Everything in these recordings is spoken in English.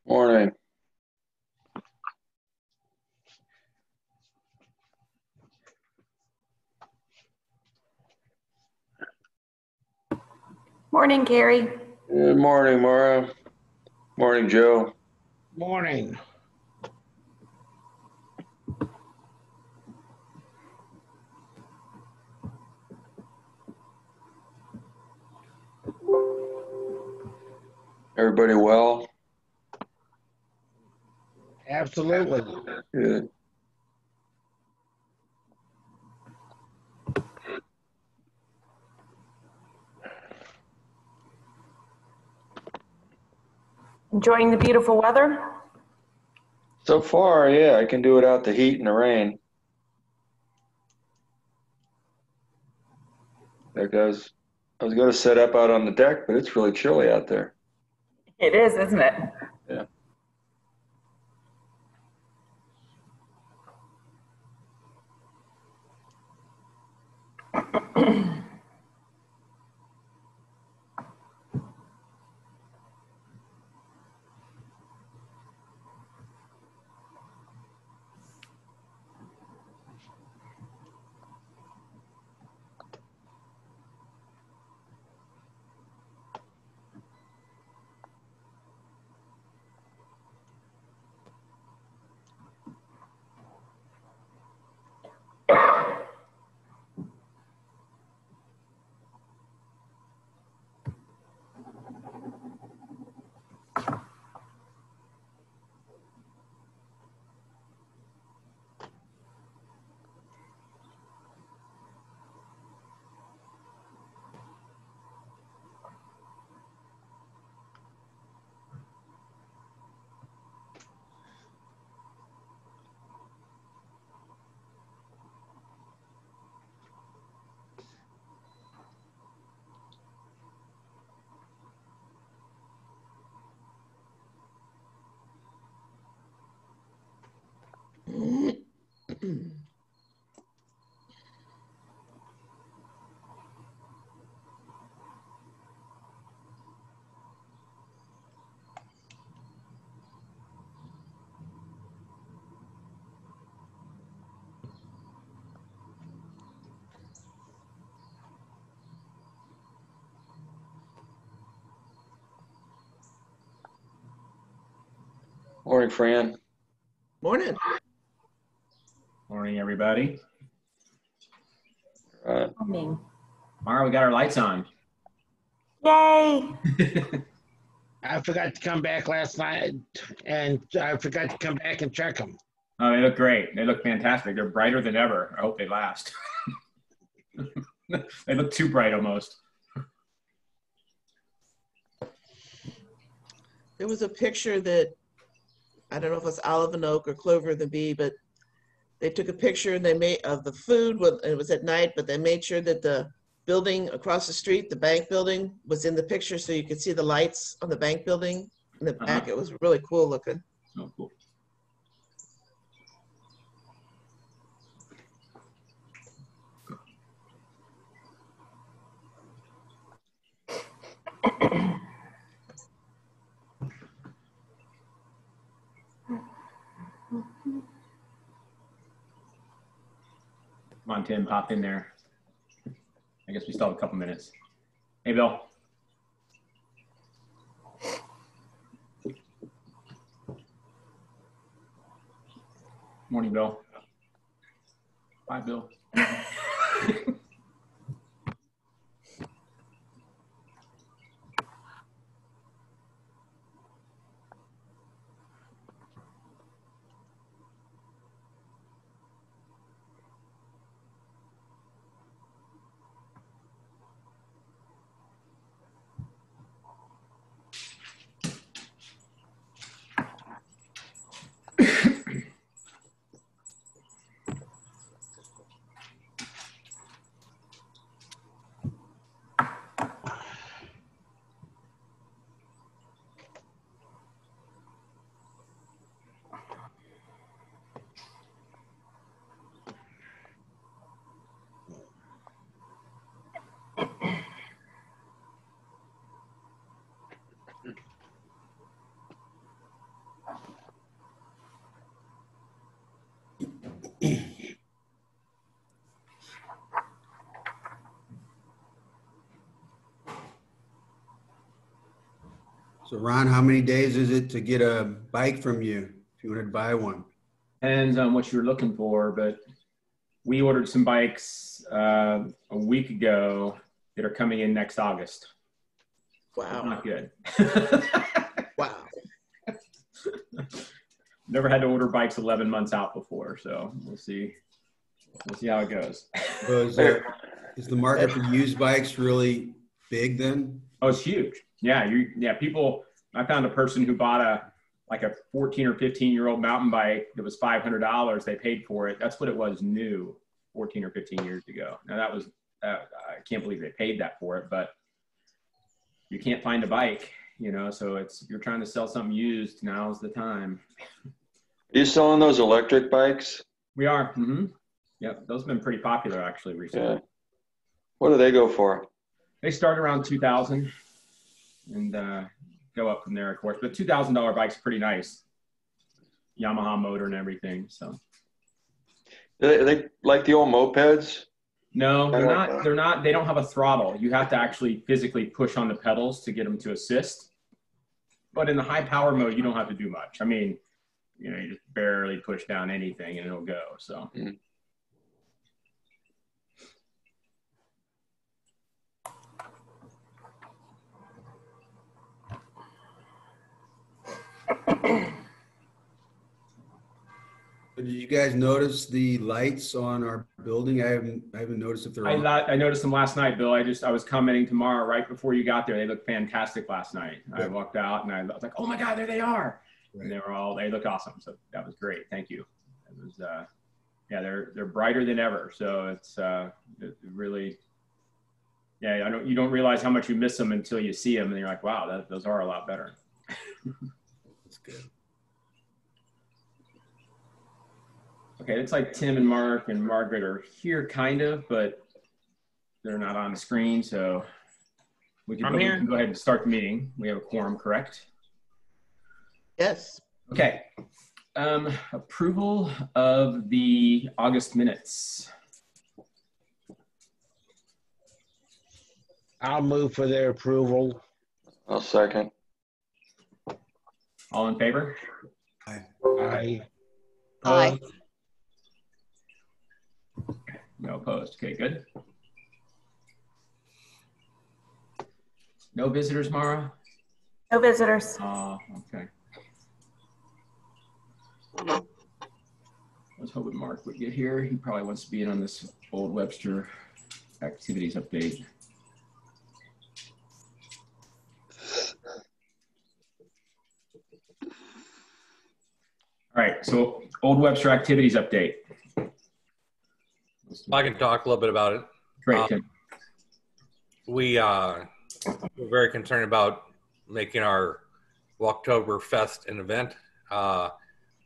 Morning. Morning, Gary. Good morning, Maura. Morning, Joe. Morning. Everybody well? Absolutely. Good. Enjoying the beautiful weather? So far, yeah, I can do it out the heat and the rain. There goes. I was going to set up out on the deck, but it's really chilly out there. It is, isn't it? Yeah. Morning, Fran. Morning. Morning, everybody. Morning. Mara, we got our lights on. Yay! I forgot to come back last night, and I forgot to come back and check them. Oh, they look great. They look fantastic. They're brighter than ever. I hope they last. They look too bright almost. There was a picture that, I don't know if it's Olive and Oak or Clover and the Bee, but they took a picture and they made of the food. It was at night, but they made sure that the building across the street, the bank building, was in the picture so you could see the lights on the bank building in the back. It was really cool looking. Oh, cool. Come on, Tim, pop in there. I guess we still have a couple minutes. Hey, Bill. Morning, Bill. Bye, Bill. So Ron, how many days is it to get a bike from you if you wanted to buy one? Depends on what you're looking for, but we ordered some bikes a week ago that are coming in next August. Wow. Not good. Wow. Never had to order bikes 11 months out before, so we'll see. We'll see how it goes. So is the market for used bikes really big then? Oh, it's huge. Yeah, people. I found a person who bought a 14 or 15-year-old mountain bike that was $500. They paid for it. That's what it was new 14 or 15 years ago. Now I can't believe they paid that for it, but you can't find a bike, so if you're trying to sell something used, now's the time. Are you selling those electric bikes? We are. Mm-hmm. Yep, those have been pretty popular actually recently. Yeah. What do they go for? They start around 2,000 and go up from there, of course. But $2,000 bike's pretty nice. Yamaha motor and everything. So. Are they like the old mopeds? No, they're not. They're not. They don't have a throttle. You have to actually physically push on the pedals to get them to assist. But in the high power mode, you don't have to do much. I mean, you just barely push down anything and it'll go. So. Mm-hmm. Did you guys notice the lights on our building? I haven't noticed if they're on. I noticed them last night, Bill. I was commenting tomorrow right before you got there. They looked fantastic last night. Yeah. I walked out and I was like, oh my God, there they are. Right. And they looked awesome. So that was great. Thank you. It was, they're brighter than ever. So it's it really, you don't realize how much you miss them until you see them and you're like, wow, those are a lot better. That's good. Okay, it's like Tim and Mark and Margaret are here kind of, but they're not on the screen. So we can go ahead and start the meeting. We have a quorum, correct? Yes. Okay. Approval of the August minutes. I'll move for their approval. I'll second. All in favor? Aye. Aye. No opposed. Okay, good. No visitors, Mara? No visitors. Okay. I was hoping Mark would get here. He probably wants to be in on this old Webster activities update. All right, so old Webster activities update. I can talk a little bit about it. Great. Tim. We're very concerned about making our Walktober Fest an event.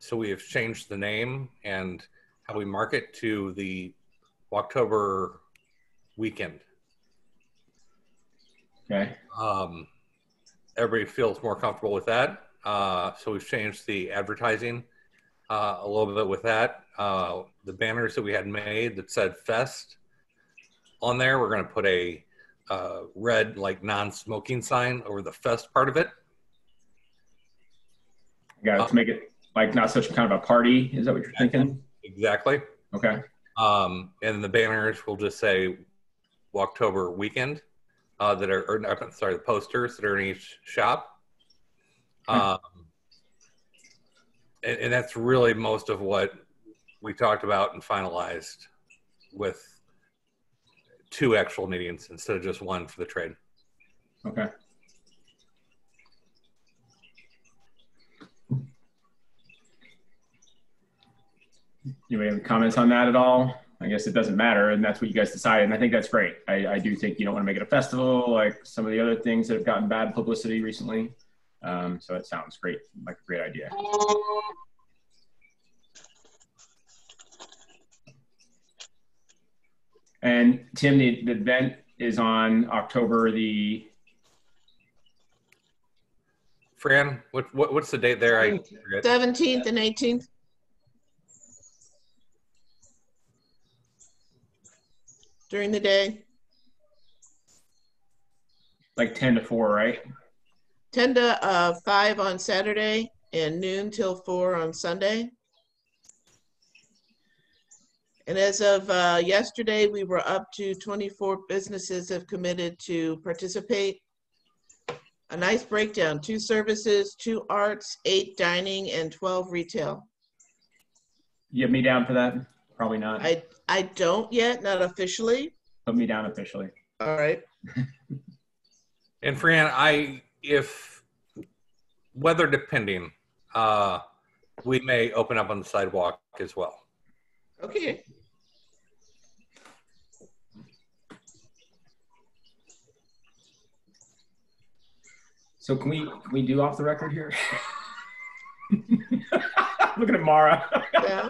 So we have changed the name and how we market to the Walktober weekend. Okay. Everybody feels more comfortable with that. So we've changed the advertising a little bit with that. The banners that we had made that said Fest on there, we're going to put a red like non-smoking sign over the Fest part of it. Got it, to make it like not such kind of a party. Is that what you're thinking? Exactly. Okay. And the banners will just say Walktober weekend that are, or I'm sorry, the posters that are in each shop. And that's really most of what we talked about and finalized with 2 actual meetings instead of just 1 for the trade. Okay. Anybody have any comments on that at all? I guess it doesn't matter, and that's what you guys decided, and I think that's great. I do think you don't want to make it a festival like some of the other things that have gotten bad publicity recently. So it sounds great, like a great idea. And Tim, the event is on October the... Fran, what's the date there? I forget. 17th and 18th. During the day. Like 10 to 4, right? 10 to 5 on Saturday and noon till 4 on Sunday. And as of yesterday, we were up to 24 businesses have committed to participate. A nice breakdown: 2 services, 2 arts, 8 dining, and 12 retail. You have me down for that? Probably not. I don't yet, not officially. Put me down officially. All right. And Fran, if weather depending, we may open up on the sidewalk as well. Okay. So can we do off the record here? Looking at Mara. Yeah.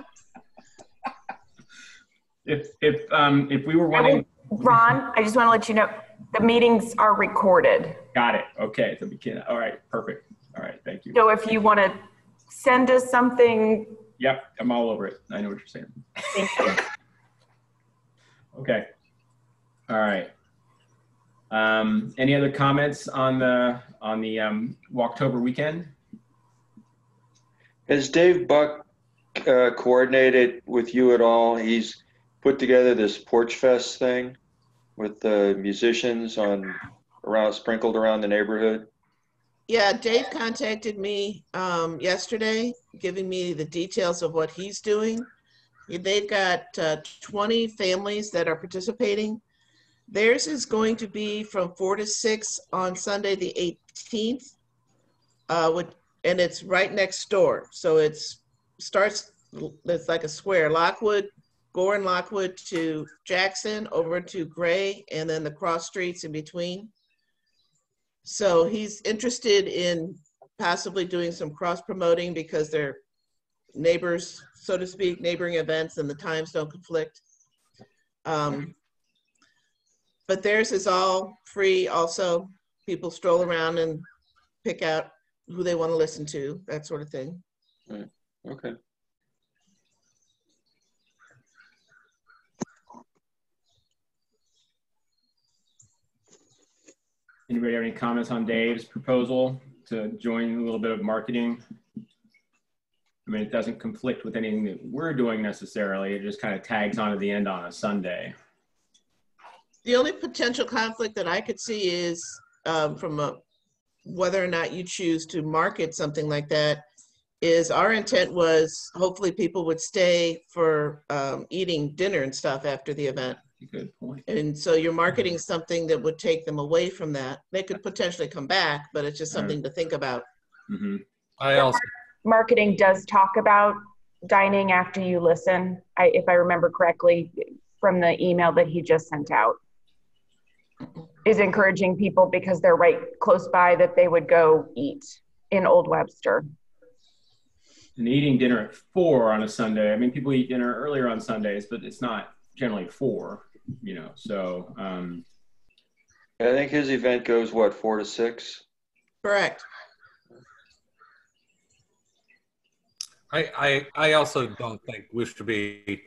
If we were wanting, Ron, I just want to let you know, the meetings are recorded. got it. Okay, so we can. All right, perfect. All right, thank you. So if you want to send us something. Yep, I'm all over it. I know what you're saying. Thank you. Okay. All right. Any other comments on the Walktober weekend? Has Dave Buck coordinated with you at all? He's put together this Porch Fest thing with the musicians sprinkled around the neighborhood. Yeah, Dave contacted me yesterday, giving me the details of what he's doing. They've got 20 families that are participating. Theirs is going to be from 4 to 6 on Sunday the 18th, and it's right next door. So it's like a square, Gore and Lockwood to Jackson, over to Gray, and then the cross streets in between. So he's interested in possibly doing some cross promoting because they're neighbors, so to speak, neighboring events, and the times don't conflict. But theirs is all free. Also, people stroll around and pick out who they want to listen to, that sort of thing. Right. Okay. Anybody have any comments on Dave's proposal to join a little bit of marketing? I mean, it doesn't conflict with anything that we're doing necessarily. It just kind of tags on at the end on a Sunday. The only potential conflict that I could see is from a whether or not you choose to market something like that, is our intent was hopefully people would stay for eating dinner and stuff after the event. Good point. And so you're marketing something that would take them away from that. They could potentially come back, but it's just something to think about. Mm-hmm. I also, Marketing does talk about dining after you listen, if I remember correctly from the email that he just sent out. Is encouraging people because they're right close by that they would go eat in Old Webster. And eating dinner at 4 on a Sunday. I mean, people eat dinner earlier on Sundays, but it's not generally 4, you know, so. I think his event goes, what, 4 to 6? Correct. I also don't think we should be,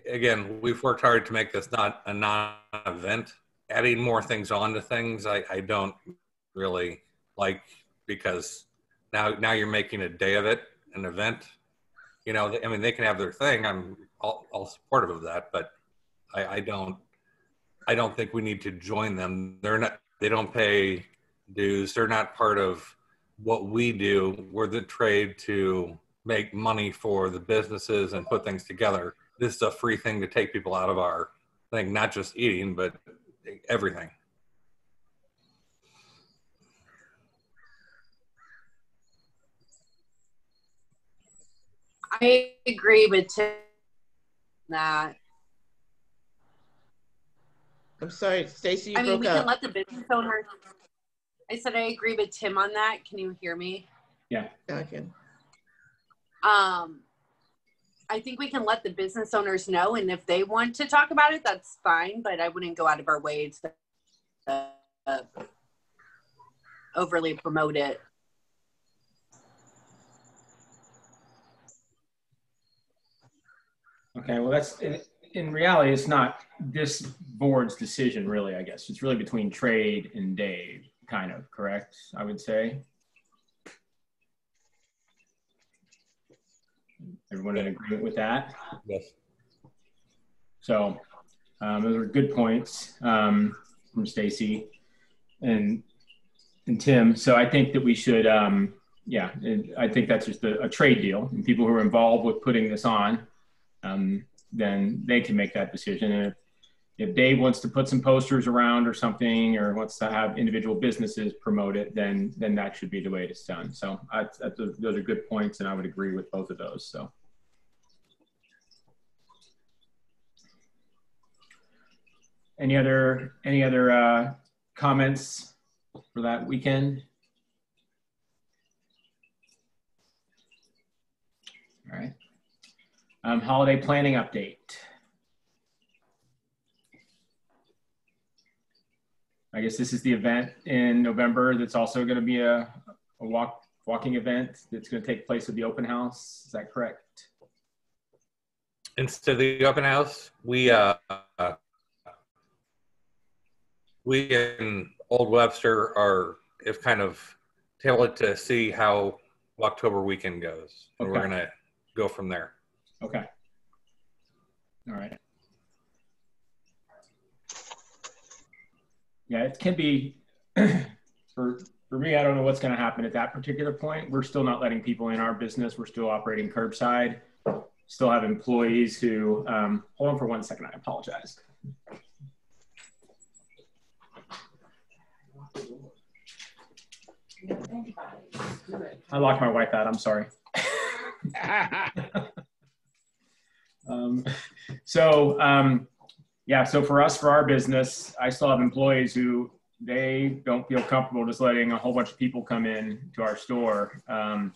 again, we've worked hard to make this not a non-event. Adding more things onto things, I don't really like, because now you're making a day of it, an event. You know, I mean, they can have their thing. I'm all supportive of that, but I don't think we need to join them. They don't pay dues. They're not part of what we do. We're the trade to make money for the businesses and put things together. This is a free thing to take people out of our thing, not just eating, but everything. I agree with Tim that. I'm sorry, Stacy, you I mean, broke we up. can let the business owner. I said I agree with Tim on that. Can you hear me? Yeah. I can. I think we can let the business owners know, and if they want to talk about it, that's fine. But I wouldn't go out of our way to overly promote it. Okay, well, that's in reality, it's not this board's decision, really. I guess it's really between Trade and Dave, kind of, correct? I would say. Everyone in agreement with that? Yes. So those are good points from Stacy and Tim. So I think that we should, yeah, I think that's just a trade deal. And people who are involved with putting this on, then they can make that decision. And if Dave wants to put some posters around or something, or wants to have individual businesses promote it, then that should be the way it's done. So those are good points, and I would agree with both of those. So. Any other comments for that weekend? All right. Holiday planning update. I guess this is the event in November that's also going to be a walking event that's going to take place at the open house. Is that correct? Instead of the open house, we in Old Webster have kind of tailored to see how October weekend goes. And we're going to go from there. Okay. All right. Yeah, it can be, for me, I don't know what's going to happen at that particular point. We're still not letting people in our business. We're still operating curbside. Still have employees who, hold on for 1 second, I apologize. I locked my wife out, I'm sorry. Yeah, so for us, for our business, I still have employees who they don't feel comfortable just letting a whole bunch of people come in to our store. And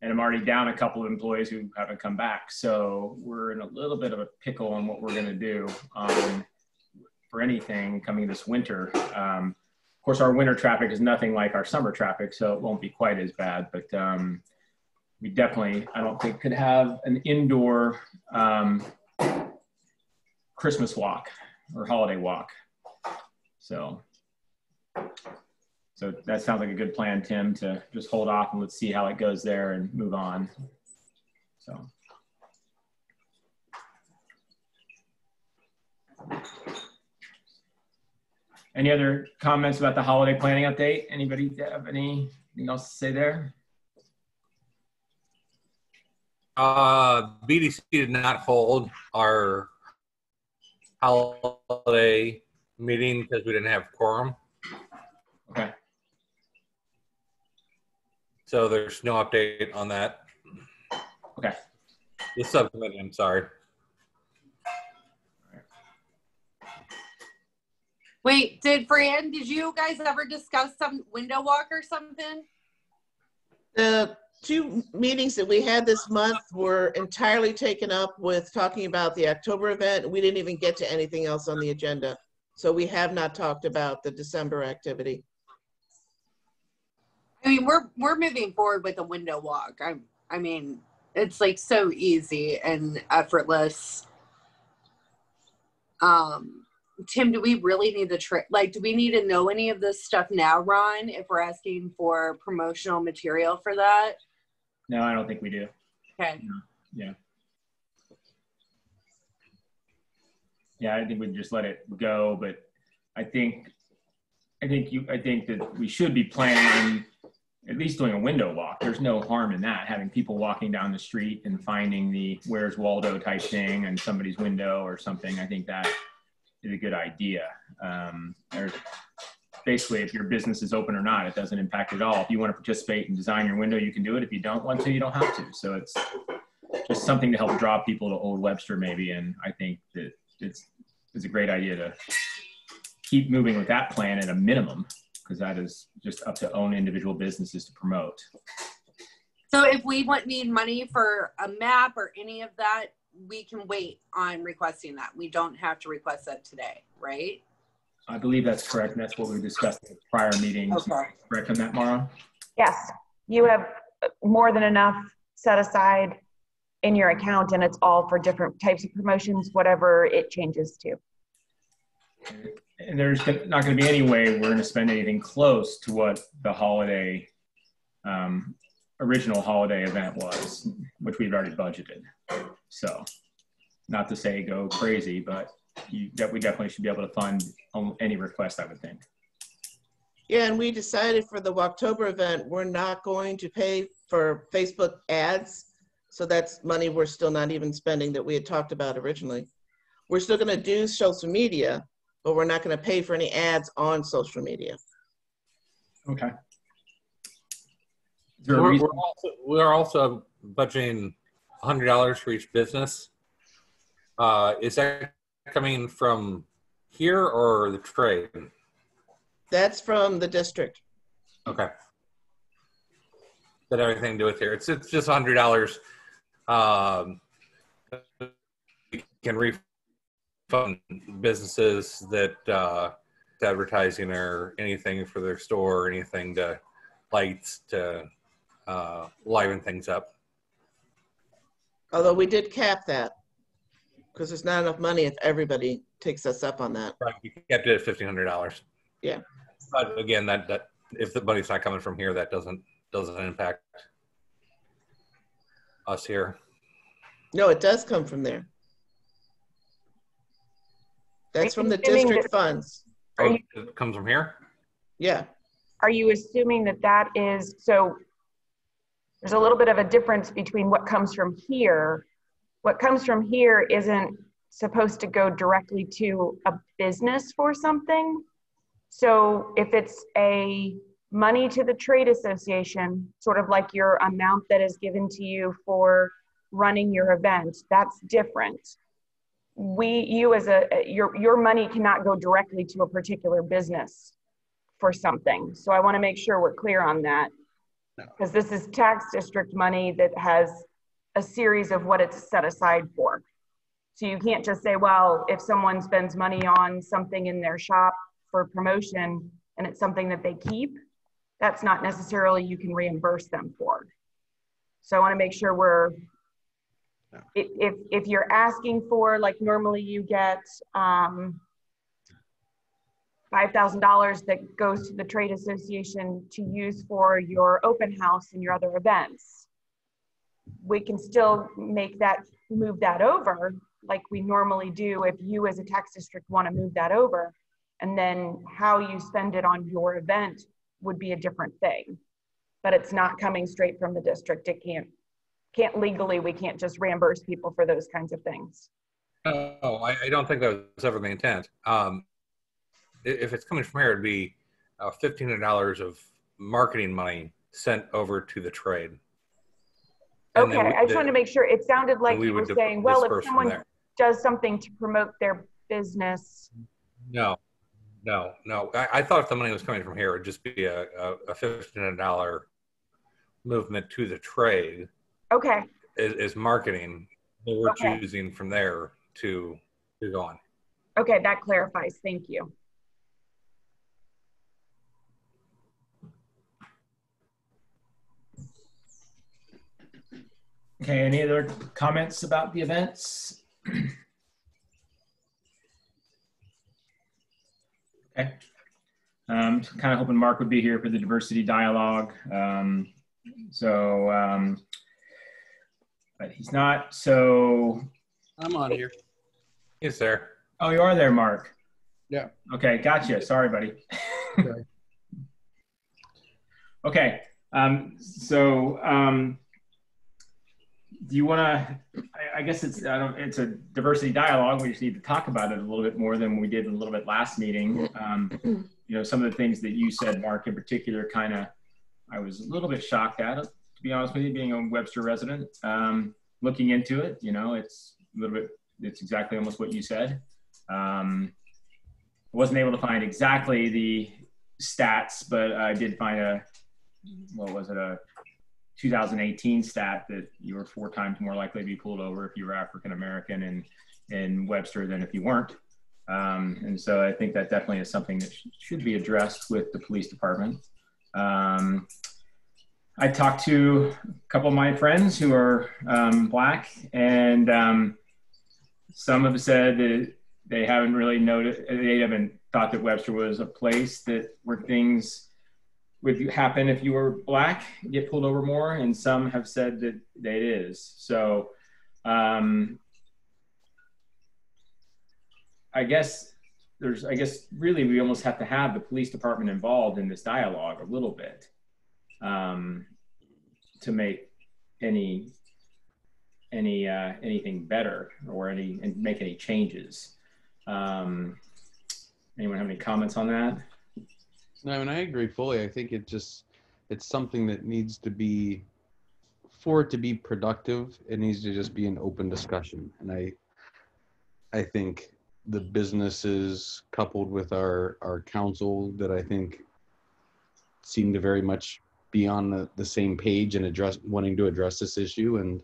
I'm already down a couple of employees who haven't come back. So we're in a little bit of a pickle on what we're going to do for anything coming this winter. Of course, our winter traffic is nothing like our summer traffic, so it won't be quite as bad. But we definitely, I don't think, could have an indoor Christmas walk or holiday walk. So that sounds like a good plan, Tim, to just hold off and let's see how it goes there and move on. So. Any other comments about the holiday planning update? Anybody have anything else to say there? BDC did not hold our holiday meeting because we didn't have quorum. Okay. So there's no update on that. Okay. The subcommittee, I'm sorry. Wait, Fran, did you guys ever discuss some window walk or something? The 2 meetings that we had this month were entirely taken up with talking about the October event. We didn't even get to anything else on the agenda. So we have not talked about the December activity. I mean, we're moving forward with a window walk. I mean, it's like so easy and effortless. Tim, do we really need the like, do we need to know any of this stuff now, Ron, if we're asking for promotional material for that? No, I don't think we do. Okay. No. Yeah. Yeah, I think we just let it go, but I think that we should be planning at least doing a window walk. There's no harm in that, having people walking down the street and finding the Where's Waldo type thing in somebody's window or something. I think that is a good idea. There's basically, if your business is open or not, it doesn't impact at all. If you want to participate and design your window, you can do it. If you don't want to, you don't have to. So it's just something to help draw people to Old Webster maybe. And I think that it's a great idea to keep moving with that plan at a minimum, because that is just up to own individual businesses to promote. So if we need money for a map or any of that, we can wait on requesting that. We don't have to request that today, right? I believe that's correct. And that's what we discussed in prior meetings. Okay. Correct on that, Mara? Yes, you have more than enough set aside in your account, and it's all for different types of promotions, whatever it changes to. And there's not going to be any way we're going to spend anything close to what the holiday, original holiday event was, which we've already budgeted. So not to say go crazy, but we definitely should be able to fund any request, I would think. Yeah, and we decided for the October event, we're not going to pay for Facebook ads. So that's money we're still not even spending that we had talked about originally. We're still going to do social media, but we're not going to pay for any ads on social media. Okay. We're also budgeting $100 for each business. Is that coming from here or the trade? That's from the district. Okay. That everything to do with here. It's just $100. You can refund businesses that advertising or anything for their store, or anything to lights to liven things up. Although we did cap that because there's not enough money if everybody takes us up on that. Right, you kept it at $1,500. Yeah. But again, that if the money's not coming from here, that doesn't impact us here. No, it does come from there. That's from the district funds. Oh, it comes from here? Yeah. Are you assuming that that is, so there's a little bit of a difference between what comes from here. What comes from here isn't supposed to go directly to a business for something. So if it's a money to the trade association, sort of like your amount that is given to you for running your event, that's different. Your money cannot go directly to a particular business for something. So I want to make sure we're clear on that, because this is tax district money that has a series of what it's set aside for. So you can't just say, well, if someone spends money on something in their shop for promotion and it's something that they keep, that's not necessarily you can reimburse them for. So I want to make sure we're, if you're asking for, like normally you get $5,000 that goes to the trade association to use for your open house and your other events, we can still move that over like we normally do if you as a tax district want to move that over. And then how you spend it on your event would be a different thing. But it's not coming straight from the district. It can't legally, we can't just reimburse people for those kinds of things. No, I don't think that was ever the intent. If it's coming from here, it'd be $1,500 of marketing money sent over to the trade. And okay, I just wanted to make sure. It sounded like you were saying, well, if someone does something to promote their business. No. I thought if the money was coming from here, it would just be a $1,500 movement to the trade. Okay. Is marketing that we're choosing from there to go on. Okay, that clarifies. Thank you. Okay, any other comments about the events? Okay. Kind of hoping Mark would be here for the diversity dialogue. But he's not, so. I'm on here. Yes, sir. Oh, you are there, Mark. Yeah. Okay, gotcha. Sorry, buddy. Okay. Okay. Do you want to? I guess it's a diversity dialogue. We just need to talk about it a little bit more than we did a little bit last meeting. You know, some of the things that you said, Mark, in particular, I was a little bit shocked at it, to be honest with you, being a Webster resident. Looking into it, you know, it's exactly almost what you said. I wasn't able to find exactly the stats, but I did find a 2018 stat that you were 4 times more likely to be pulled over if you were African American in Webster than if you weren't. And so I think that definitely is something that should be addressed with the police department. I talked to a couple of my friends who are Black, and some have said that they haven't really they haven't thought that Webster was a place where things would happen if you were Black, get pulled over more, and some have said that it is. So I guess really we almost have to have the police department involved in this dialogue a little bit to make anything better or make any changes. Anyone have any comments on that? No, I mean, I agree fully. I think it's something that needs to be, for it to be productive, it needs to just be an open discussion. And I think the businesses coupled with our council that I think seem to very much be on the same page and wanting to address this issue. And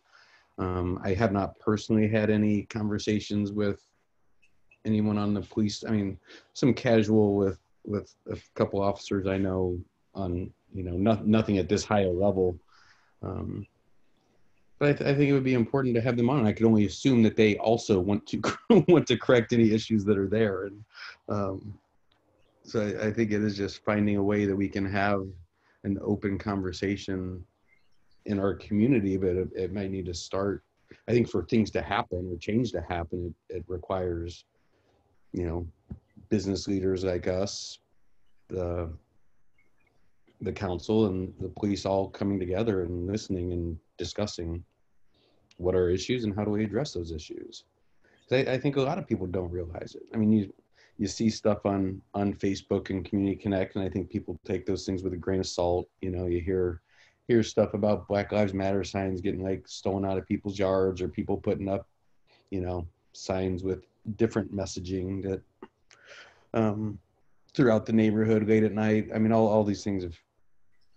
I have not personally had any conversations with anyone on the police. I mean, some casual with a couple officers I know on, you know, nothing at this high a level. But I think it would be important to have them on. I could only assume that they also want to want to correct any issues that are there. And so I think it is just finding a way that we can have an open conversation in our community, but it might need to start. I think for things to happen or change to happen, it requires, you know, business leaders like us, the council and the police all coming together and listening and discussing what are issues and how do we address those issues. I think a lot of people don't realize it. I mean, you see stuff on Facebook and Community Connect, and I think people take those things with a grain of salt. You know, you hear stuff about Black Lives Matter signs getting like stolen out of people's yards, or people putting up, you know, signs with different messaging that throughout the neighborhood late at night. I mean, all these things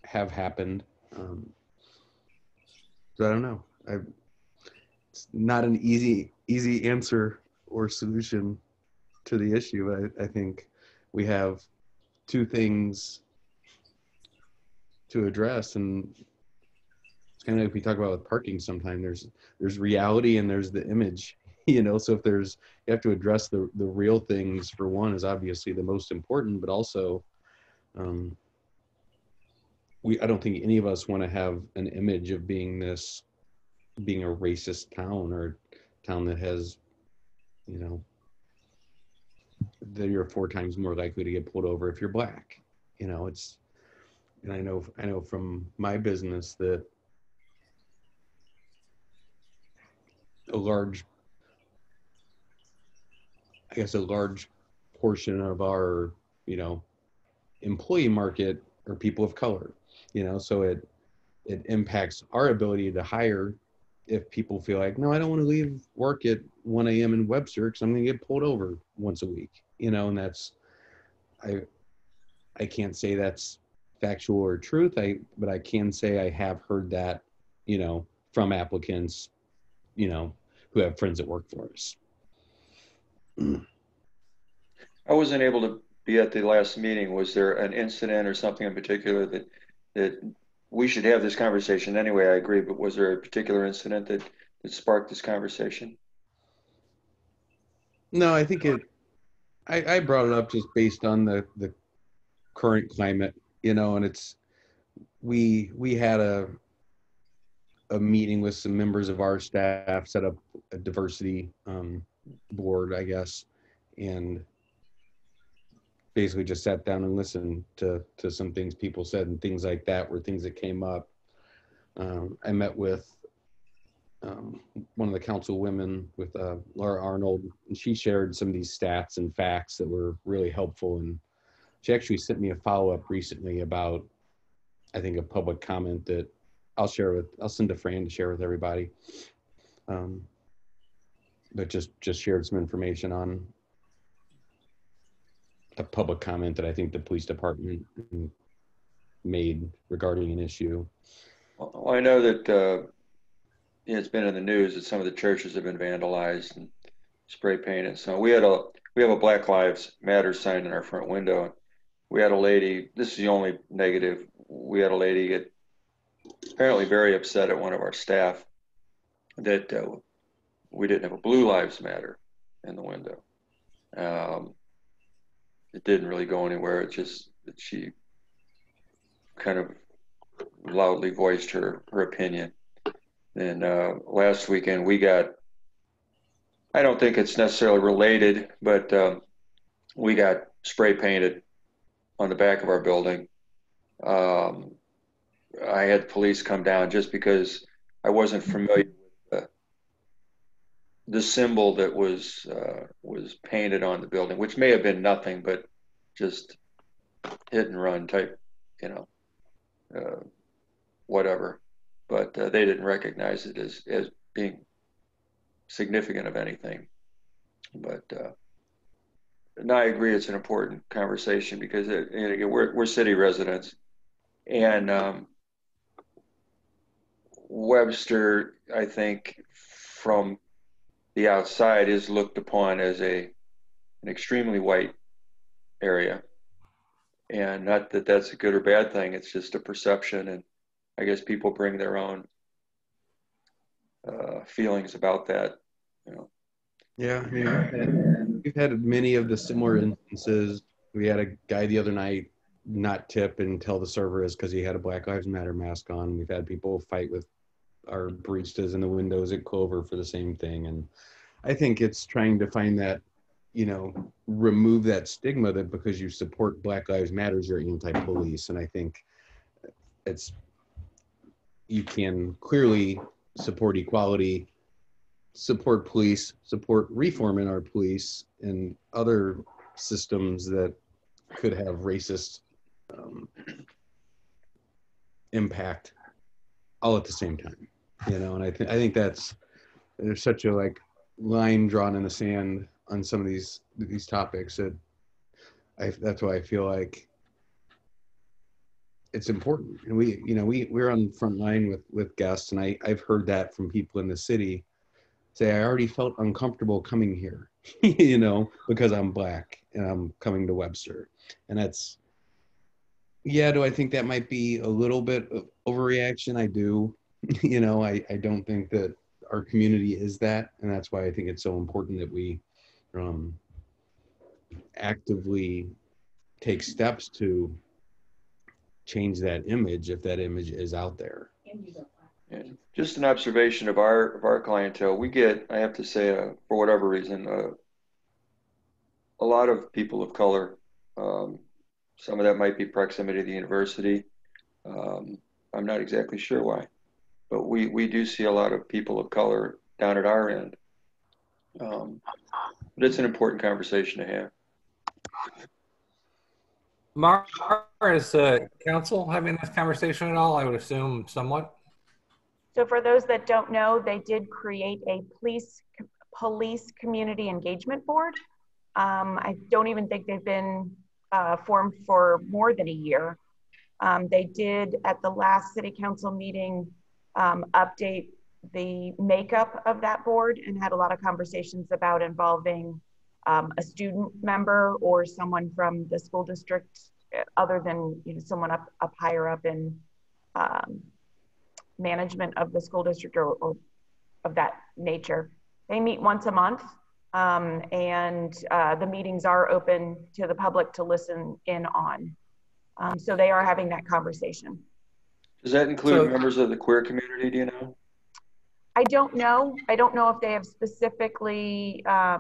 have happened. So I don't know. It's not an easy answer or solution to the issue. I think we have 2 things to address, and it's kind of like we talk about with parking sometimes. There's reality and there's the image, you know. So if you have to address the real things. For one, is obviously the most important, but also I don't think any of us want to have an image of being a racist town, or a town that has, you know, then you're 4 times more likely to get pulled over if you're black. You know, and I know from my business that a large portion of our, you know, employee market are people of color, you know, so it impacts our ability to hire if people feel like, no, I don't want to leave work at 1 a.m. in Webster because I'm going to get pulled over once a week, you know, and that's, I can't say that's factual or truth, but I can say I have heard that, you know, from applicants, you know, who have friends that work for us. I wasn't able to be at the last meeting. Was there an incident or something in particular that we should have this conversation anyway? I agree, but was there a particular incident that sparked this conversation? No, I think I brought it up just based on the current climate, you know, and we had a meeting with some members of our staff, set up a diversity board, I guess, and basically just sat down and listened to some things people said, and things like that were things that came up. I met with one of the council women, with Laura Arnold, and she shared some of these stats and facts that were really helpful. And she actually sent me a follow-up recently about, I think, a public comment that I'll send to Fran to share with everybody. But just shared some information on a public comment that I think the police department made regarding an issue. Well, I know that it's been in the news that some of the churches have been vandalized and spray painted. So we have a Black Lives Matter sign in our front window. We had a lady, this is the only negative, we had a lady get apparently very upset at one of our staff that we didn't have a Blue Lives Matter in the window. It didn't really go anywhere. It's just that she kind of loudly voiced her opinion. And last weekend we got, I don't think it's necessarily related, but we got spray painted on the back of our building. I had police come down just because I wasn't familiar with the symbol that was painted on the building, which may have been nothing but just hit and run type, you know, whatever. But they didn't recognize it as being significant of anything. But and I agree, it's an important conversation because again, we're city residents, and Webster, I think, from the outside is looked upon as an extremely white area, and not that that's a good or bad thing. It's just a perception, and I guess people bring their own feelings about that, you know. Yeah, I mean, we've had many of the similar instances. We had a guy the other night not tip and tell the server is because he had a Black Lives Matter mask on. We've had people fight with our baristas in the windows at Clover for the same thing. And I think it's trying to find that, you know, remove that stigma that because you support Black Lives Matters, you're anti-police. And I think you can clearly support equality, support police, support reform in our police and other systems that could have racist impact all at the same time, you know. And I think there's such a line drawn in the sand on some of these topics that that's why I feel like it's important. And we're on the front line with guests, and I've heard that from people in the city say, I already felt uncomfortable coming here, you know, because I'm Black and I'm coming to Webster. And that's, yeah, do I think that might be a little bit of overreaction? I do. You know, I don't think that our community is that. And that's why I think it's so important that we actively take steps to change that image if that image is out there. And just an observation of our clientele, we get, I have to say, for whatever reason, a lot of people of color. Some of that might be proximity to the university. I'm not exactly sure why, but we do see a lot of people of color down at our end. But it's an important conversation to have. Mar, is council having this conversation at all? I would assume somewhat. So for those that don't know, they did create a police community engagement board. I don't even think they've been formed for more than a year. They did at the last city council meeting update the makeup of that board and had a lot of conversations about involving a student member or someone from the school district other than someone up higher up in management of the school district or of that nature. They meet once a month and the meetings are open to the public to listen in on. So they are having that conversation. Does that include members of the queer community, do you know? I don't know. I don't know if they have specifically, I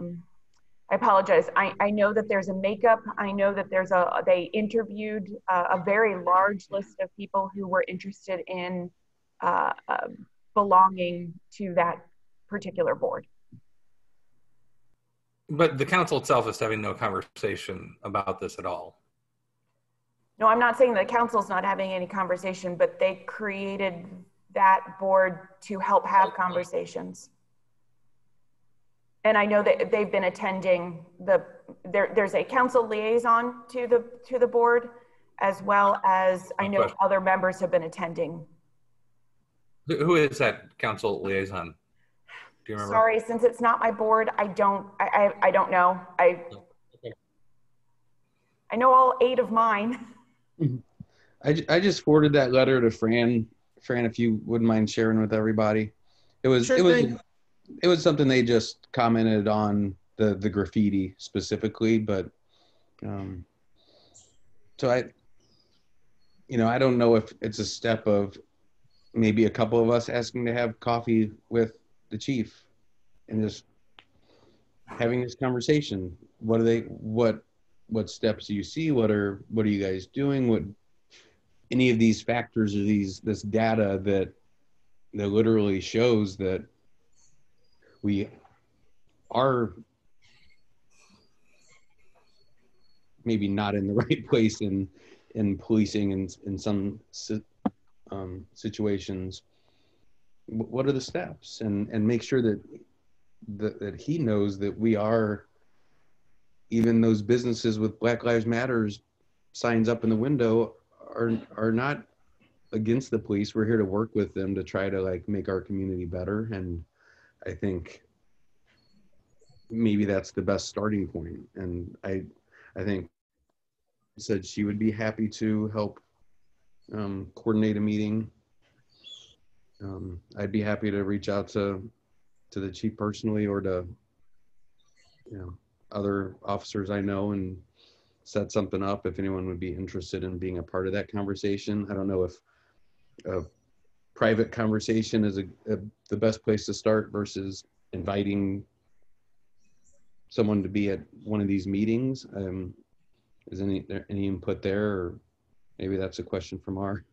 apologize. I know that there's a makeup. I know that they interviewed a very large list of people who were interested in belonging to that particular board. But the council itself is having no conversation about this at all. No, I'm not saying the council's not having any conversation, but they created that board to help have conversations. And I know that they've been attending there's a council liaison to the board, as well as I know other members have been attending. Who is that council liaison? Do you remember? Sorry, since it's not my board, I don't know. I know all 8 of mine. I just forwarded that letter to Fran. Fran, if you wouldn't mind sharing with everybody. It was something they just commented on the graffiti specifically, but so I don't know if it's a step of maybe a couple of us asking to have coffee with the chief and just having this conversation. What steps do you see? What are you guys doing? What any of these factors or this data that literally shows that we are maybe not in the right place in policing in some situations. What are the steps? And make sure that he knows that we are, even those businesses with Black Lives Matters signs up in the window are not against the police. We're here to work with them to try to make our community better. And I think maybe that's the best starting point. And I think said she would be happy to help coordinate a meeting. I'd be happy to reach out to the chief personally or to other officers I know and set something up if anyone would be interested in being a part of that conversation. I don't know if a private conversation is the best place to start versus inviting someone to be at one of these meetings. Is any input there, or maybe that's a question from our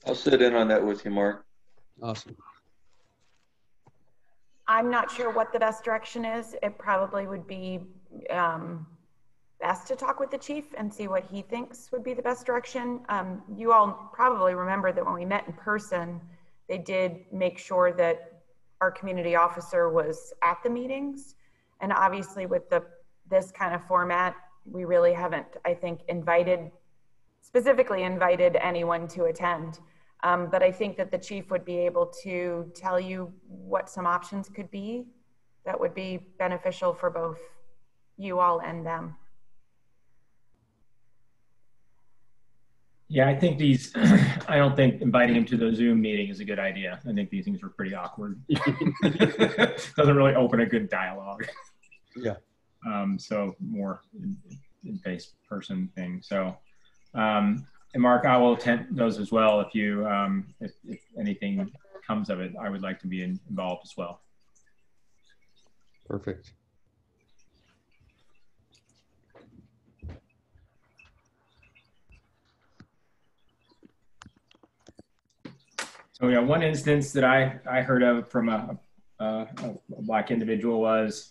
I'll sit in on that with you, Mark. Awesome. I'm not sure what the best direction is. It probably would be best to talk with the chief and see what he thinks would be the best direction. You all probably remember that when we met in person, they did make sure that our community officer was at the meetings. And obviously with this kind of format, we really haven't, I think, specifically invited anyone to attend. But I think that the chief would be able to tell you what some options could be that would be beneficial for both you all and them. Yeah, I think I don't think inviting him to the Zoom meeting is a good idea. I think these things are pretty awkward. Doesn't really open a good dialogue. Yeah. So more in-face person thing. So, and Mark, I will attend those as well. If you, if anything comes of it, I would like to be involved as well. Perfect. So yeah, one instance that I heard of from a black individual was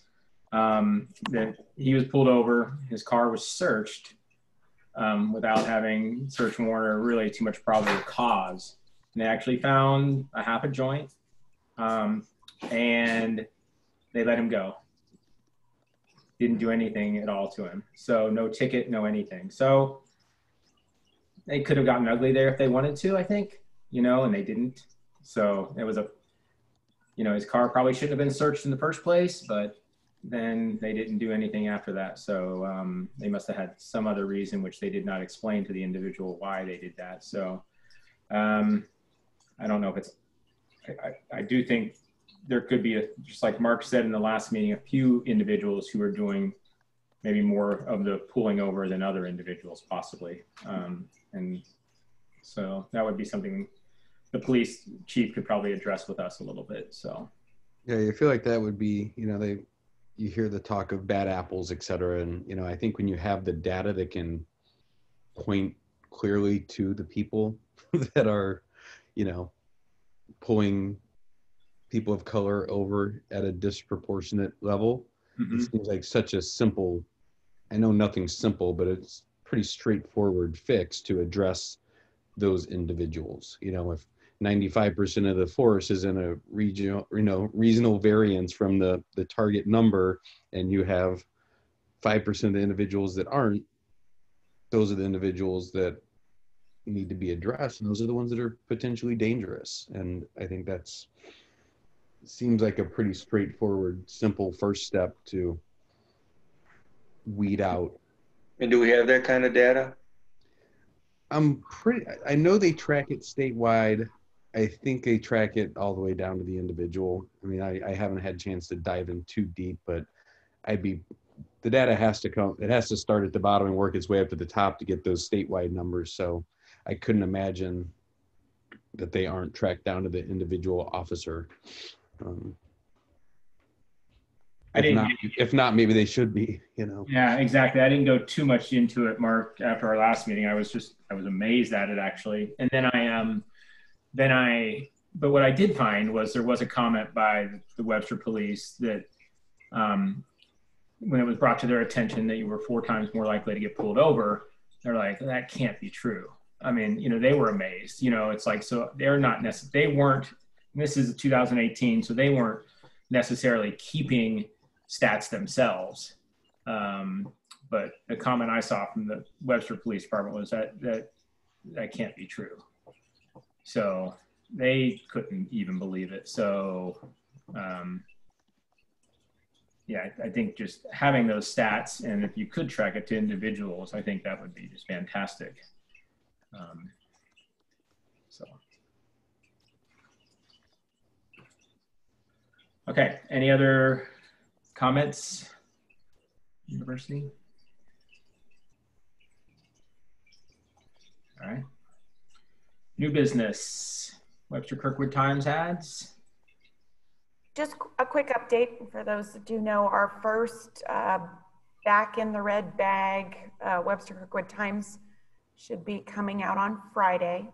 that he was pulled over, his car was searched without having search warrant or really too much probable cause. And they actually found a half a joint and they let him go. Didn't do anything at all to him. So no ticket, no anything. So they could have gotten ugly there if they wanted to, I think, you know, and they didn't. So it was his car probably shouldn't have been searched in the first place, but then they didn't do anything after that. So they must have had some other reason, which they did not explain to the individual why they did that. So I don't know if it's, I do think there could be, just like Mark said in the last meeting, a few individuals who are doing maybe more of the pulling over than other individuals possibly. And so that would be something the police chief could probably address with us a little bit. So yeah, I feel like that would be, you know, you hear the talk of bad apples, et cetera. And, you know, I think when you have the data that can point clearly to the people that are, you know, pulling people of color over at a disproportionate level, it seems like such a simple, I know nothing's simple, but it's pretty straightforward fix to address those individuals. You know, if 95% of the force is in a regional, you know, reasonable variance from the target number, and you have 5% of the individuals that aren't, those are the individuals that need to be addressed, and those are the ones that are potentially dangerous. And I think seems like a pretty straightforward, simple first step to weed out. And do we have that kind of data? I know they track it statewide. I think they track it all the way down to the individual. I mean, I haven't had a chance to dive in too deep, but the data has to come, it has to start at the bottom and work its way up to the top to get those statewide numbers. So I couldn't imagine that they aren't tracked down to the individual officer. If not, maybe they should be, you know. Yeah, exactly. I didn't go too much into it, Mark, after our last meeting. I was amazed at it actually. And but what I did find was there was a comment by the Webster police that when it was brought to their attention that you were 4 times more likely to get pulled over, they're like, that can't be true. I mean, you know, they were amazed, you know, it's like, so they're not necessarily, they weren't, this is 2018, so they weren't necessarily keeping stats themselves. But the comment I saw from the Webster Police Department was that can't be true. So they couldn't even believe it. So yeah, I think just having those stats, and if you could track it to individuals, I think that would be just fantastic. So. Okay, any other comments? University? All right. New business, Webster Kirkwood Times ads. Just a quick update for those that do know, our first back in the red bag Webster Kirkwood Times should be coming out on Friday.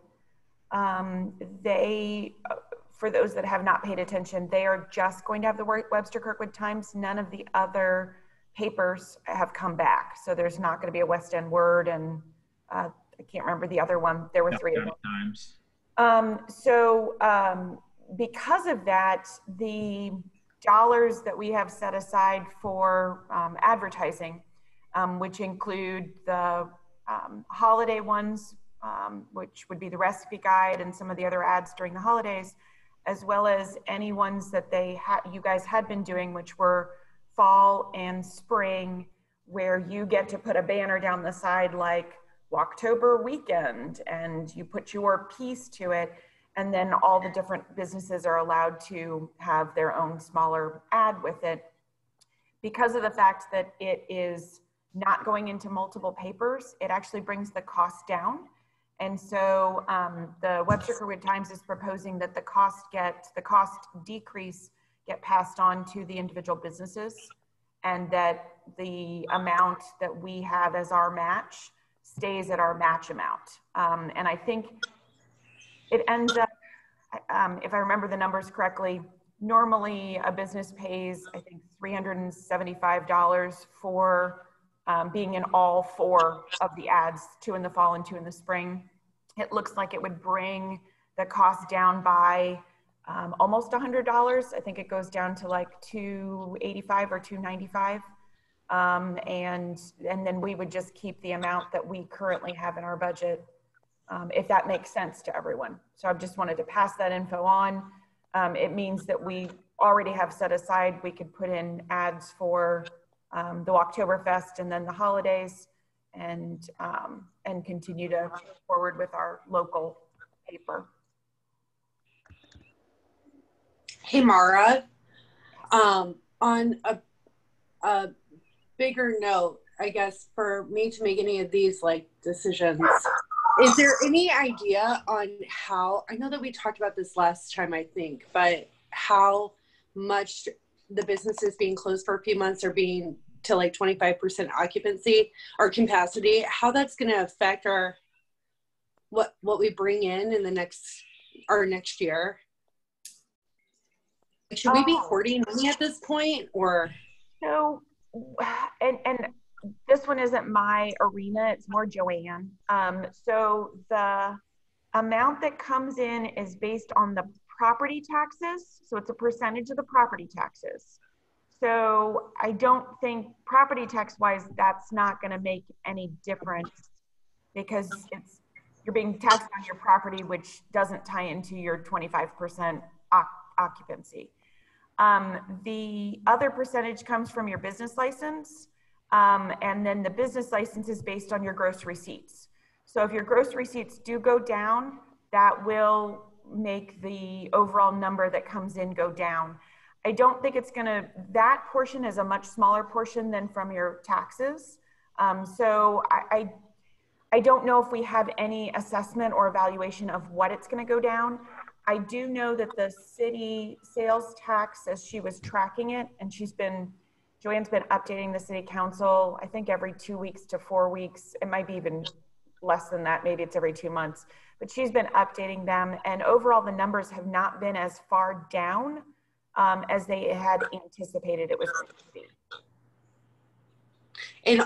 For those that have not paid attention, they are just going to have the Webster Kirkwood Times. None of the other papers have come back. So there's not going to be a West End Word, and I can't remember the other one. There were 3 of them. Times. Because of that, the dollars that we have set aside for advertising, which include the holiday ones, which would be the recipe guide and some of the other ads during the holidays, as well as any ones that you guys had been doing, which were fall and spring, where you get to put a banner down the side like Walktober weekend, and you put your piece to it, and then all the different businesses are allowed to have their own smaller ad with it. Because of the fact that it is not going into multiple papers, it actually brings the cost down. And so the Webster Kirkwood Times is proposing that the cost decrease get passed on to the individual businesses, and that the amount that we have as our match stays at our match amount. And I think it ends up, if I remember the numbers correctly, normally a business pays, I think, $375 for being in all 4 of the ads, 2 in the fall and 2 in the spring. It looks like it would bring the cost down by almost $100. I think it goes down to like $285 or $295. And then we would just keep the amount that we currently have in our budget, if that makes sense to everyone. So I just wanted to pass that info on. It means that we already have set aside, we could put in ads for the Oktoberfest and then the holidays, and continue to move forward with our local paper. Hey, Mara, on a bigger note, I guess, for me to make any of these like decisions, is there any idea on how, I know that we talked about this last time, I think, but how much the businesses being closed for a few months or being to like 25% occupancy or capacity, how that's going to affect our, what we bring in the next year? Should we be hoarding money at this point, or? So, and this one isn't my arena, it's more Joanne. So the amount that comes in is based on the property taxes. So it's a percentage of the property taxes. So I don't think property tax wise, that's not going to make any difference, because you're being taxed on your property, which doesn't tie into your 25% occupancy. The other percentage comes from your business license. And then the business license is based on your gross receipts. So if your gross receipts do go down, that will make the overall number that comes in go down. I don't think it's gonna, that portion is a much smaller portion than from your taxes. So I don't know if we have any assessment or evaluation of what it's gonna go down. I do know that the city sales tax, as she was tracking it, and Joanne's been updating the city council, I think every 2 weeks to 4 weeks. It might be even less than that. Maybe it's every 2 months, but she's been updating them. And overall, the numbers have not been as far down as they had anticipated it was going to be. And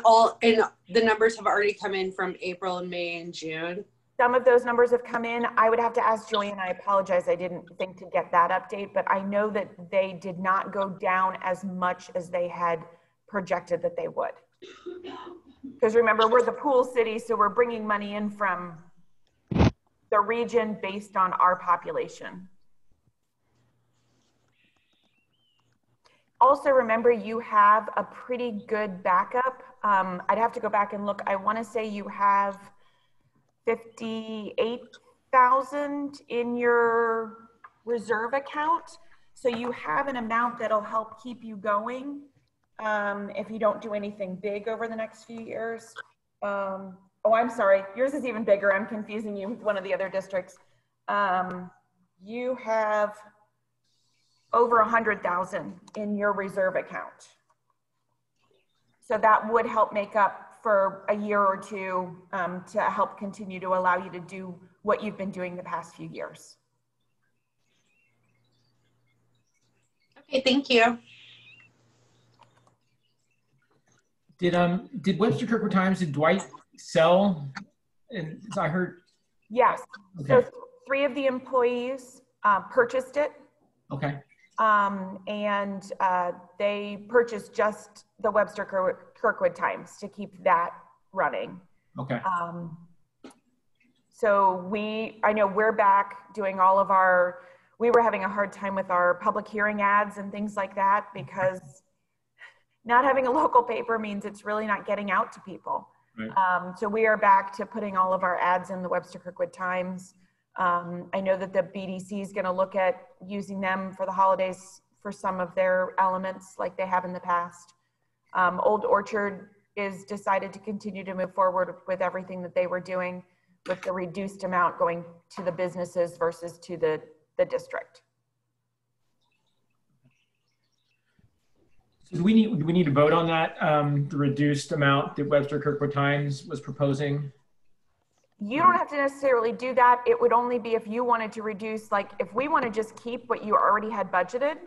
the numbers have already come in from April and May and June. Some of those numbers have come in. I would have to ask Joanne. I apologize. I didn't think to get that update, but I know that they did not go down as much as they had projected that they would. Because remember, we're the pool city, so we're bringing money in from the region based on our population. Also, remember, you have a pretty good backup. I'd have to go back and look. I want to say you have 58,000 in your reserve account. So you have an amount that'll help keep you going if you don't do anything big over the next few years. Oh, I'm sorry. Yours is even bigger. I'm confusing you with one of the other districts. You have over 100,000 in your reserve account. So that would help make up for a year or two to help continue to allow you to do what you've been doing the past few years. Okay, thank you. Did Webster Kirkwood Times, did Dwight sell? And so I heard. Yes. Okay. So 3 of the employees purchased it. Okay. And they purchased just the Webster Kirkwood Times to keep that running. Okay. So I know we're back doing all of we were having a hard time with our public hearing ads and things like that, because not having a local paper means it's really not getting out to people. Right. So we are back to putting all of our ads in the Webster Kirkwood Times. I know that the BDC is going to look at using them for the holidays for some of their elements like they have in the past. Old Orchard is decided to continue to move forward with everything that they were doing, with the reduced amount going to the businesses versus to the district. So do we need to vote on that, the reduced amount that Webster Kirkwood Times was proposing? You don't have to necessarily do that. It would only be if you wanted to reduce, like if we want to just keep what you already had budgeted,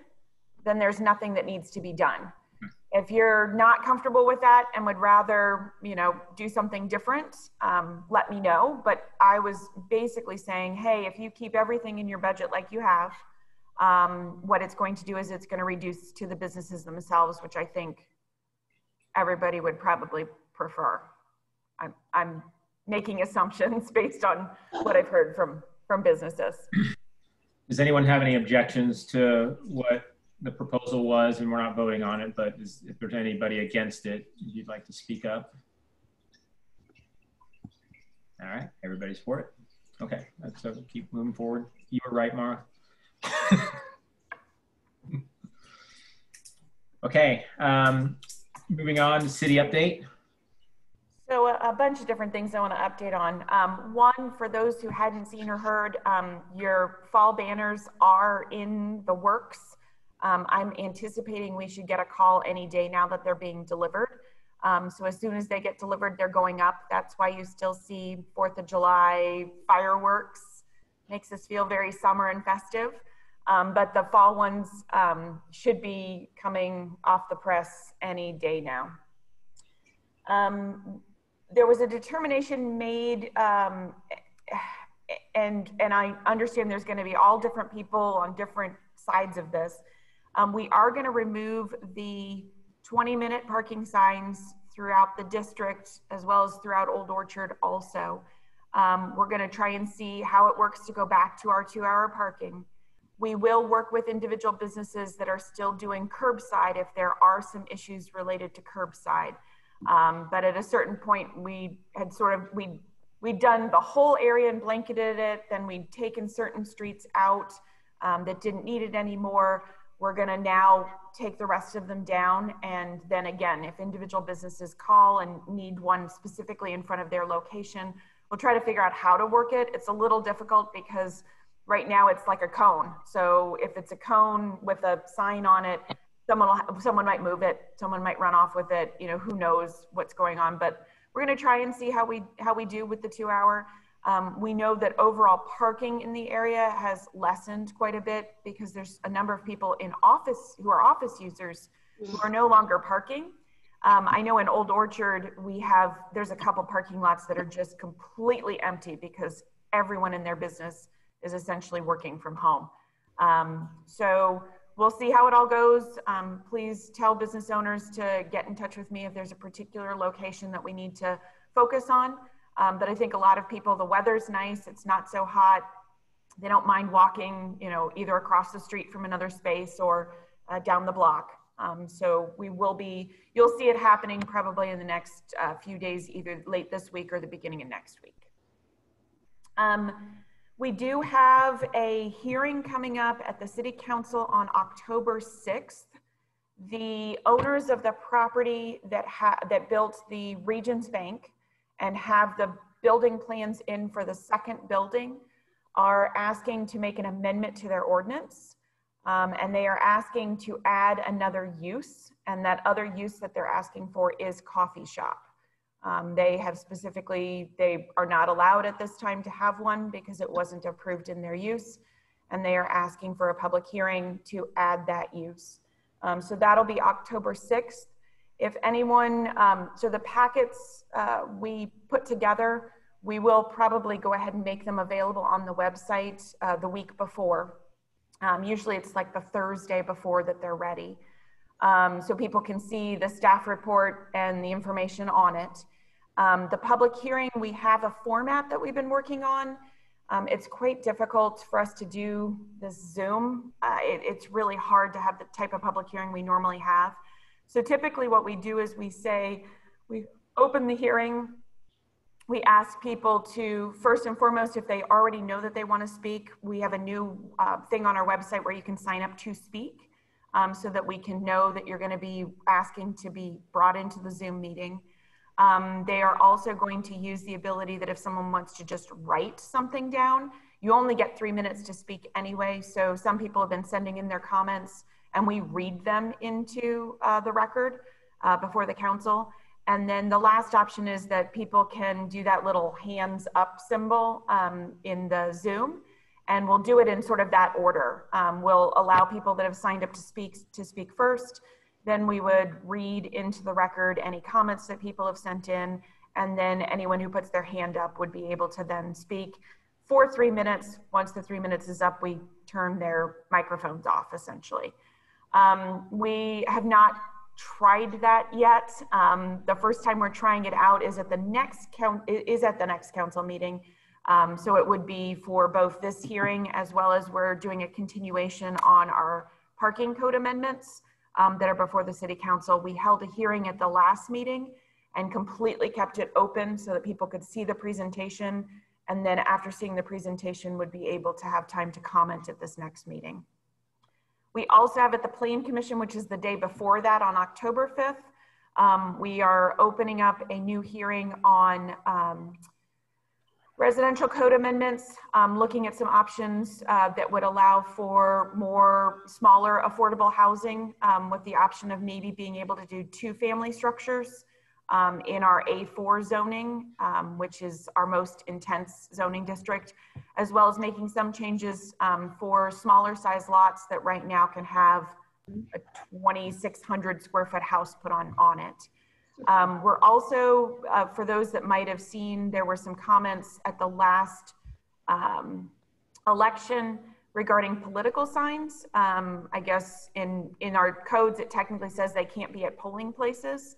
then there's nothing that needs to be done. If you're not comfortable with that and would rather, you know, do something different, let me know. But I was basically saying, hey, if you keep everything in your budget like you have, what it's going to do is it's going to reduce to the businesses themselves, which I think everybody would probably prefer. I'm making assumptions based on what I've heard from businesses. Does anyone have any objections to what the proposal was? And we're not voting on it, but if there's anybody against it, you'd like to speak up? All right, everybody's for it. Okay, so keep moving forward. You were right, Mara. Okay, moving on to city update. So a bunch of different things I want to update on. One, for those who hadn't seen or heard, your fall banners are in the works. I'm anticipating we should get a call any day now that they're being delivered. So as soon as they get delivered, they're going up. That's why you still see 4th of July fireworks. Makes us feel very summer and festive. But the fall ones should be coming off the press any day now. There was a determination made, and I understand there's going to be all different people on different sides of this. We are going to remove the 20-minute parking signs throughout the district as well as throughout Old Orchard also. We're going to try and see how it works to go back to our 2-hour parking. We will work with individual businesses that are still doing curbside if there are some issues related to curbside. But at a certain point, we had we'd done the whole area and blanketed it. Then we'd taken certain streets out that didn't need it anymore. We're going to now take the rest of them down. And then again, if individual businesses call and need one specifically in front of their location, we'll try to figure out how to work it. It's a little difficult because right now it's like a cone. So if it's a cone with a sign on it, someone might move it, someone might run off with it, you know, who knows what's going on. But we're going to try and see how we do with the 2-hour. We know that overall parking in the area has lessened quite a bit because there's a number of people in office who are office users who are no longer parking. I know in Old Orchard, there's a couple parking lots that are just completely empty because everyone in their business is essentially working from home. So we'll see how it all goes. Please tell business owners to get in touch with me if there's a particular location that we need to focus on. But I think a lot of people, the weather's nice, it's not so hot. They don't mind walking, you know, either across the street from another space or down the block. So you'll see it happening probably in the next few days, either late this week or the beginning of next week. We do have a hearing coming up at the City Council on October 6th. The owners of the property that built the Regions Bank and have the building plans in for the second building are asking to make an amendment to their ordinance. And they are asking to add another use, and that other use that they're asking for is coffee shop. They are not allowed at this time to have one because it wasn't approved in their use, and they are asking for a public hearing to add that use. So that'll be October 6th. If anyone, so the packets we put together, we will probably go ahead and make them available on the website the week before. Usually it's like the Thursday before that they're ready. So people can see the staff report and the information on it. The public hearing, we have a format that we've been working on. It's quite difficult for us to do this Zoom. It's really hard to have the type of public hearing we normally have. So typically what we do is we open the hearing, we ask people to, first and foremost, if they already know that they want to speak, we have a new thing on our website where you can sign up to speak so that we can know that you're going to be asking to be brought into the Zoom meeting. They are also going to use the ability that if someone wants to just write something down, you only get 3 minutes to speak anyway. So some people have been sending in their comments and we read them into the record before the council. And then the last option is that people can do that little hands up symbol in the Zoom, and we'll do it in sort of that order. We'll allow people that have signed up to speak first. Then we would read into the record any comments that people have sent in, and then anyone who puts their hand up would be able to then speak for 3 minutes. Once the 3 minutes is up, we turn their microphones off, essentially. We have not tried that yet. The first time we're trying it out is at the next council meeting. So it would be for both this hearing as well as we're doing a continuation on our parking code amendments that are before the city council. We held a hearing at the last meeting and completely kept it open so that people could see the presentation, and then after seeing the presentation would be able to have time to comment at this next meeting. We also have at the Plan Commission, which is the day before that on October 5th, we are opening up a new hearing on residential code amendments, looking at some options that would allow for more smaller affordable housing with the option of maybe being able to do 2-family structures in our A4 zoning, which is our most intense zoning district, as well as making some changes for smaller size lots that right now can have a 2,600 square foot house put on it. We're also, for those that might have seen, there were some comments at the last election regarding political signs. I guess in our codes, it technically says they can't be at polling places.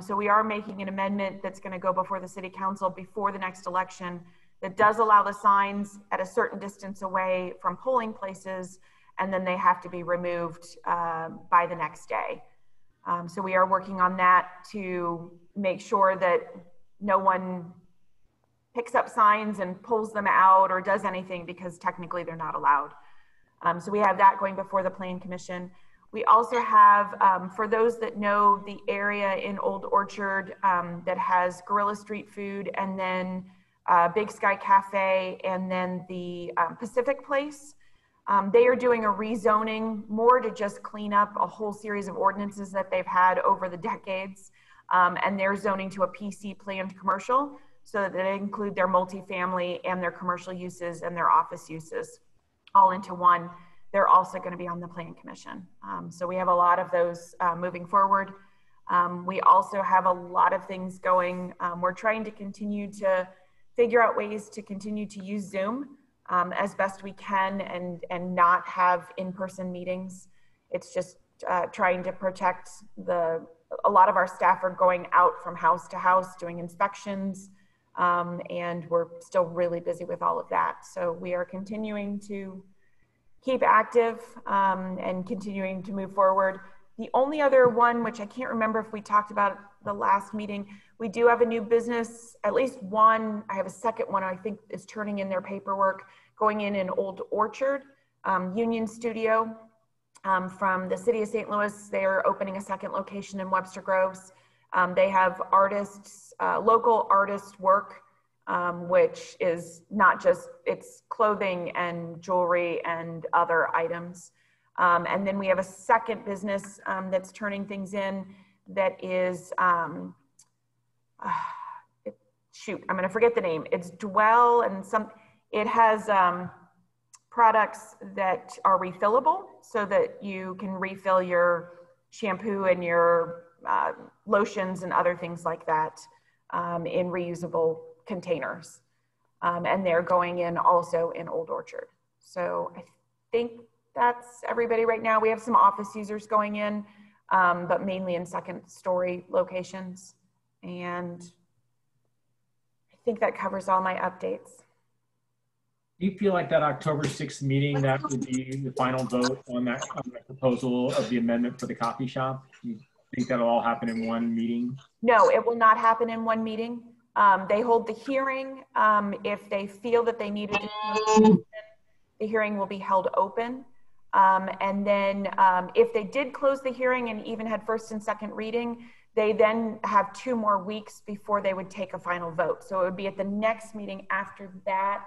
So we are making an amendment that's going to go before the city council before the next election that does allow the signs at a certain distance away from polling places, and then they have to be removed by the next day. So we are working on that to make sure that no one picks up signs and pulls them out or does anything, because technically they're not allowed. So we have that going before the Plan Commission. We also have, for those that know the area in Old Orchard that has Gorilla Street Food, and then Big Sky Cafe, and then the Pacific Place. They are doing a rezoning more to just clean up a whole series of ordinances that they've had over the decades. And they're zoning to a PC planned commercial so that they include their multifamily and their commercial uses and their office uses all into one. They're also going to be on the Plan Commission. So we have a lot of those moving forward. We also have a lot of things going. We're trying to continue to figure out ways to continue to use Zoom as best we can and not have in-person meetings. It's just trying to protect a lot of our staff are going out from house to house doing inspections, and we're still really busy with all of that. So we are continuing to keep active and continuing to move forward. The only other one, which I can't remember if we talked about the last meeting, we do have a new business, at least one. I have a second one I think is turning in their paperwork, going in Old Orchard, Union Studio from the city of St. Louis. They are opening a second location in Webster Groves. They have artists, local artist work, which is not just, it's clothing and jewelry and other items. And then we have a second business that's turning things in that is, shoot, I'm gonna forget the name. It's Dwell and it has products that are refillable so that you can refill your shampoo and your lotions and other things like that in reusable containers. And they're going in also in Old Orchard. So I think that's everybody right now. We have some office users going in, but mainly in second story locations. And I think that covers all my updates. Do you feel like that October 6th meeting, that would be the final vote on that proposal of the amendment for the coffee shop? Do you think that'll all happen in one meeting? No, it will not happen in one meeting. They hold the hearing. If they feel that they needed to, the hearing will be held open. And then if they did close the hearing and even had first and second reading, they then have 2 more weeks before they would take a final vote. So it would be at the next meeting after that,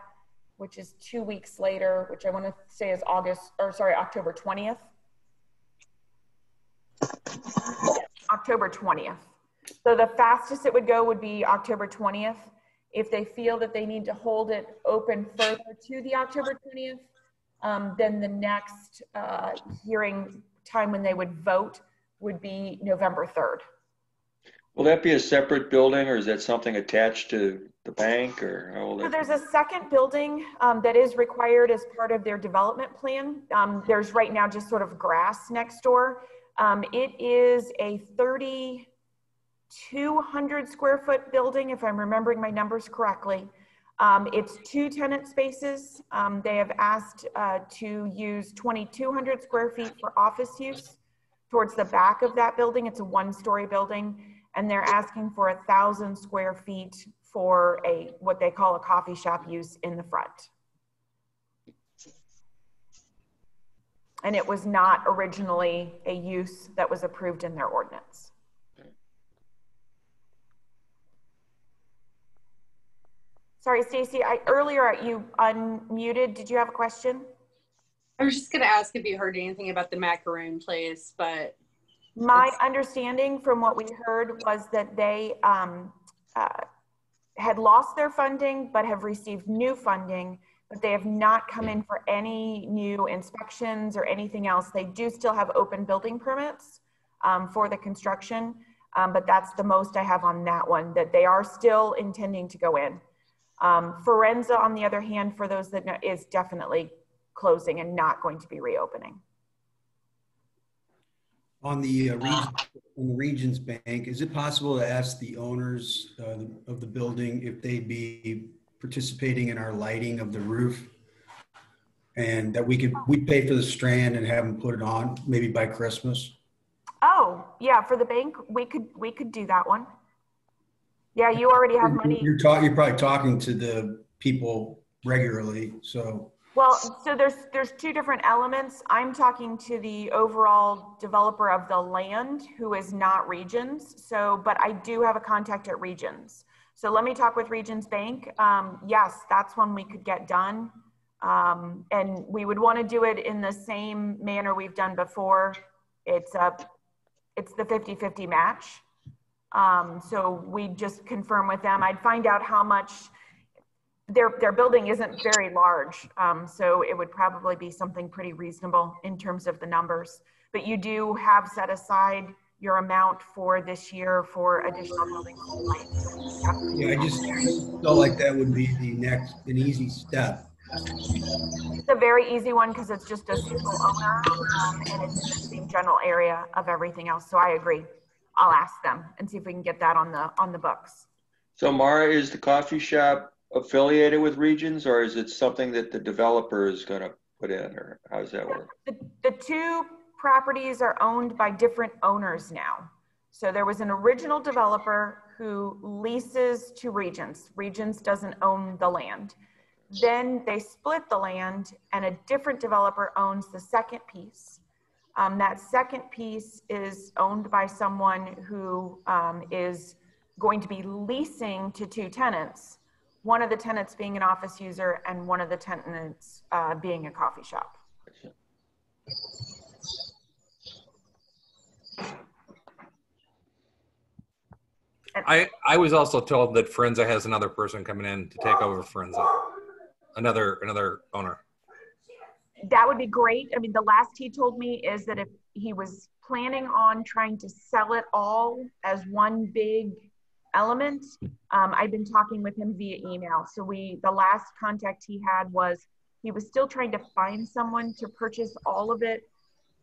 which is 2 weeks later, which I want to say is October 20th. October 20th. So the fastest it would go would be October 20th. If they feel that they need to hold it open further to the October 20th, then the next hearing time when they would vote would be November 3rd. Will that be a separate building, or is that something attached to the bank, or how will So that? there's a second building that is required as part of their development plan. There's right now just sort of grass next door. It is a 3,200 square foot building, if I'm remembering my numbers correctly. It's 2 tenant spaces. They have asked to use 2,200 square feet for office use. Towards the back of that building, it's a 1-story building, and they're asking for 1,000 square feet for what they call a coffee shop use in the front. And it was not originally a use that was approved in their ordinance. Sorry, Stacy, earlier you unmuted. Did you have a question? I was just going to ask if you heard anything about the macaroon place, but my understanding from what we heard was that they had lost their funding, but have received new funding, but they have not come in for any new inspections or anything else. They do still have open building permits for the construction, but that's the most I have on that one, that they are still intending to go in. Forenza, on the other hand, for those that know, is definitely closing and not going to be reopening. On the Regions Bank, is it possible to ask the owners of the building if they'd be participating in our lighting of the roof, and that we'd pay for the strand and have them put it on maybe by Christmas? Oh, yeah, for the bank, we could do that one. Yeah, you already have money. You're probably talking to the people regularly, so. Well, so there's 2 different elements. I'm talking to the overall developer of the land, who is not Regions. So, but I do have a contact at Regions. So let me talk with Regions Bank. Yes, that's one we could get done. And we would want to do it in the same manner we've done before. It's the 50-50 match. So we just confirm with them. I'd find out how much. Their building isn't very large, so it would probably be something pretty reasonable in terms of the numbers. But you do have set aside your amount for this year for additional building. Yeah, I just felt like that would be an easy step. It's a very easy one because it's just a single owner and it's in the same general area of everything else. So I agree. I'll ask them and see if we can get that on the books. So Mara, is the coffee shop affiliated with Regions, or is it something that the developer is going to put in, or how does that work? The 2 properties are owned by different owners now. So there was an original developer who leases to Regions. Regions doesn't own the land. Then they split the land and a different developer owns the second piece. That second piece is owned by someone who is going to be leasing to 2 tenants. One of the tenants being an office user and one of the tenants being a coffee shop. I was also told that Forenza has another person coming in to take over Forenza, another owner. That would be great. I mean, the last he told me is that if he was planning on trying to sell it all as one big element, I've been talking with him via email. So the last contact he had was he was still trying to find someone to purchase all of it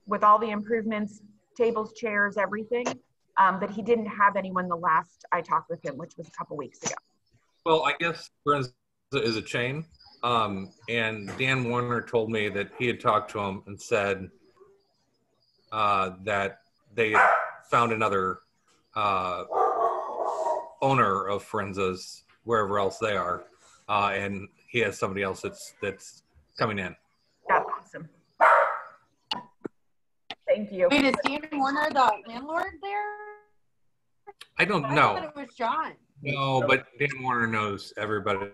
with all the improvements, tables, chairs, everything. But he didn't have anyone the last I talked with him, which was a couple weeks ago. Well, I guess Forenza is a chain. And Dan Warner told me that he had talked to him and said that they had found another owner of Forenza's wherever else they are, and he has somebody else that's coming in. That's awesome. Thank you. Wait, is Dan Warner the landlord there? I don't I know. thought it was John. No, but Dan Warner knows everybody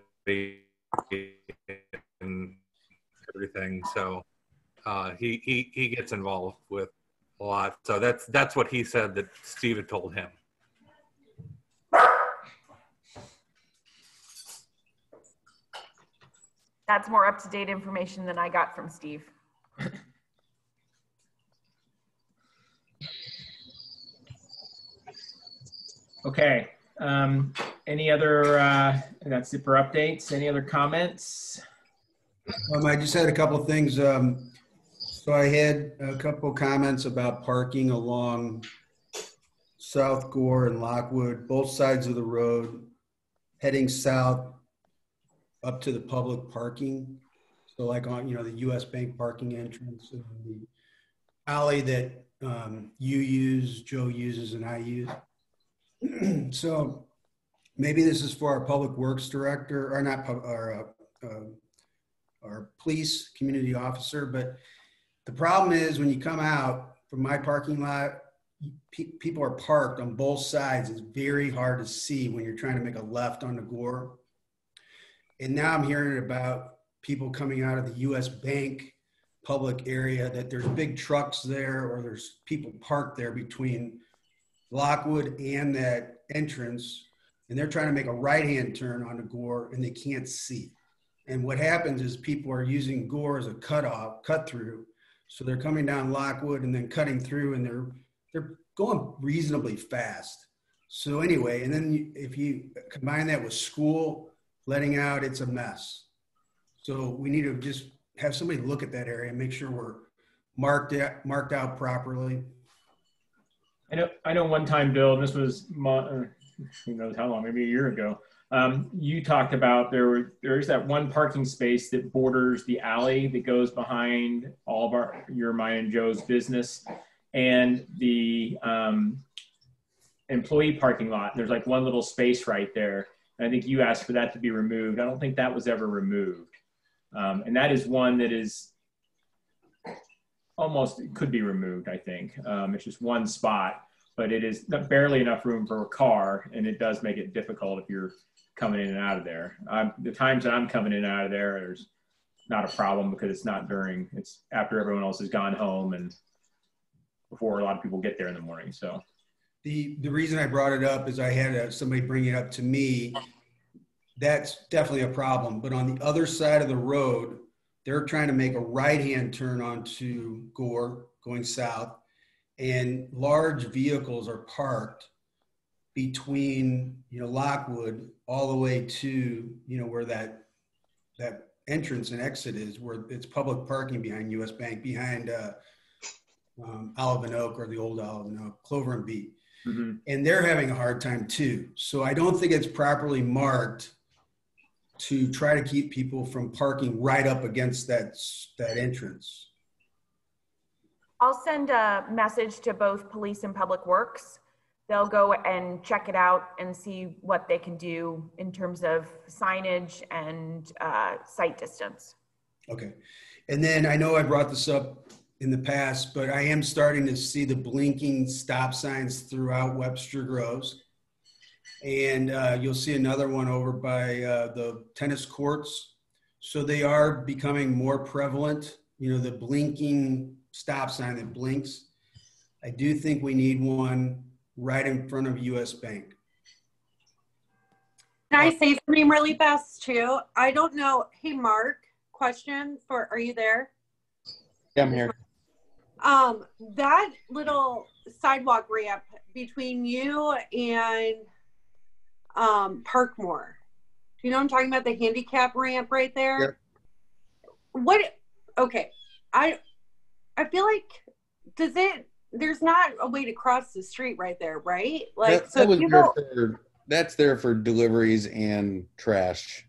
and everything, so he gets involved with a lot. So that's what he said that Steve had told him. That's more up-to-date information than I got from Steve. Okay. Any other, that's it for updates. Any other comments? I just had a couple of things. So I had a couple of comments about parking along South Gore and Lockwood, both sides of the road, heading south up to the public parking. So like on, the US Bank parking entrance and the alley that you use, Joe uses, and I use. So maybe this is for our public works director, or not, our police community officer. But the problem is when you come out from my parking lot, people are parked on both sides. It's very hard to see when you're trying to make a left on the Gore. And now I'm hearing about people coming out of the US Bank public area, that there's big trucks there, or there's people parked there between Lockwood and that entrance, and they're trying to make a right-hand turn on the Gore and they can't see. And what happens is people are using Gore as a cut through. So they're coming down Lockwood and then cutting through, and they're going reasonably fast. So anyway, and then if you combine that with school letting out, it's a mess. So we need to just have somebody look at that area and make sure we're marked out properly. I know one time, Bill, and this was, who knows how long, maybe a year ago, you talked about there's that one parking space that borders the alley that goes behind all of your, mine, and Joe's business, and the employee parking lot. There's like one little space right there. And I think you asked for that to be removed. I don't think that was ever removed. And that is one that is almost, it could be removed, I think. It's just one spot, but it is barely enough room for a car, and it does make it difficult if you're coming in and out of there. The times that I'm coming in and out of there, there's not a problem because it's not during, it's after everyone else has gone home and before a lot of people get there in the morning. So the reason I brought it up is I had somebody bring it up to me. That's definitely a problem. But on the other side of the road, they're trying to make a right-hand turn onto Gore going south, and large vehicles are parked between, Lockwood all the way to, where that entrance and exit is, where it's public parking behind US Bank, behind Olive and Oak, or the old Olive and Oak, Clover and Beet. Mm-hmm. And they're having a hard time too. So I don't think it's properly marked to try to keep people from parking right up against that entrance. I'll send a message to both police and public works. They'll go and check it out and see what they can do in terms of signage and sight distance. Okay. And then I know I brought this up in the past, but I am starting to see the blinking stop signs throughout Webster Groves. And you'll see another one over by the tennis courts. So they are becoming more prevalent, the blinking stop sign that blinks. I do think we need one right in front of US Bank. Can I say something really fast too? I don't know. Hey, Mark, question are you there? Yeah, I'm here. That little sidewalk ramp between you and Parkmore. Do you know what I'm talking about? The handicap ramp right there? Yep. Okay. I feel like, there's not a way to cross the street right there, right? Like, that's there for deliveries and trash.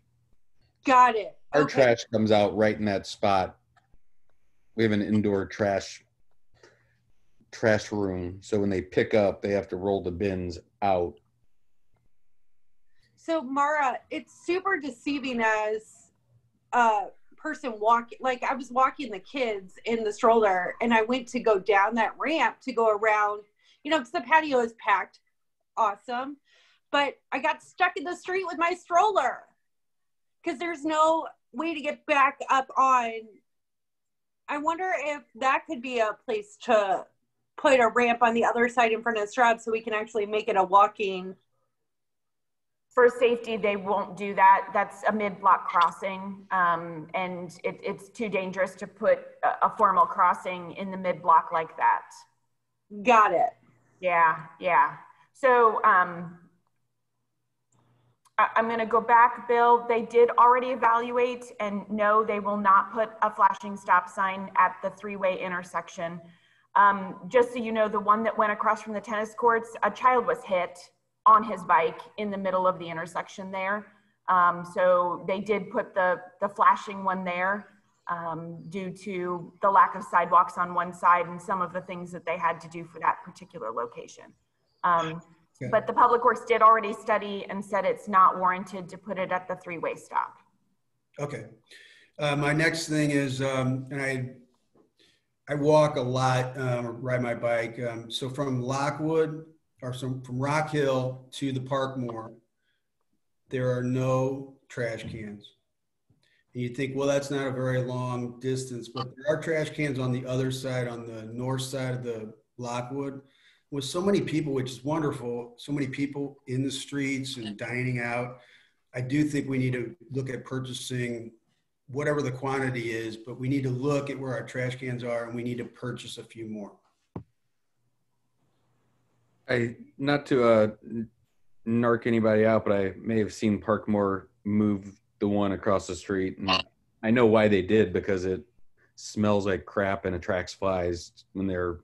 Got it. Our trash comes out right in that spot. We have an indoor trash room. So when they pick up, they have to roll the bins out. So Mara, it's super deceiving as a person walking. Like, I was walking the kids in the stroller, and I went to go down that ramp to go around, because the patio is packed. Awesome. But I got stuck in the street with my stroller because there's no way to get back up on. I wonder if that could be a place to put a ramp on the other side in front of the Straub so we can actually make it a walking. for safety, they won't do that. That's a mid-block crossing, and it's too dangerous to put a formal crossing in the mid-block like that. Got it. Yeah, yeah. So I'm going to go back, Bill. They did already evaluate, and no, they will not put a flashing stop sign at the three-way intersection. Just so you know, the one that went across from the tennis courts, a child was hit on his bike in the middle of the intersection there. So they did put the flashing one there due to the lack of sidewalks on one side and some of the things that they had to do for that particular location. But the Public Works did already study and said it's not warranted to put it at the three-way stop. Okay. My next thing is, and I walk a lot, ride my bike. So from Lockwood, or from Rock Hill to the Parkmore, there are no trash cans. And you think, well, that's not a very long distance, but there are trash cans on the other side, on the north side of the Lockwood. With so many people, which is wonderful, so many people in the streets and dining out, I do think we need to look at purchasing whatever the quantity is, but we need to look at where our trash cans are, and we need to purchase a few more. Not to narc anybody out, but I may have seen Parkmore move the one across the street, and I know why they did, because it smells like crap and attracts flies when they're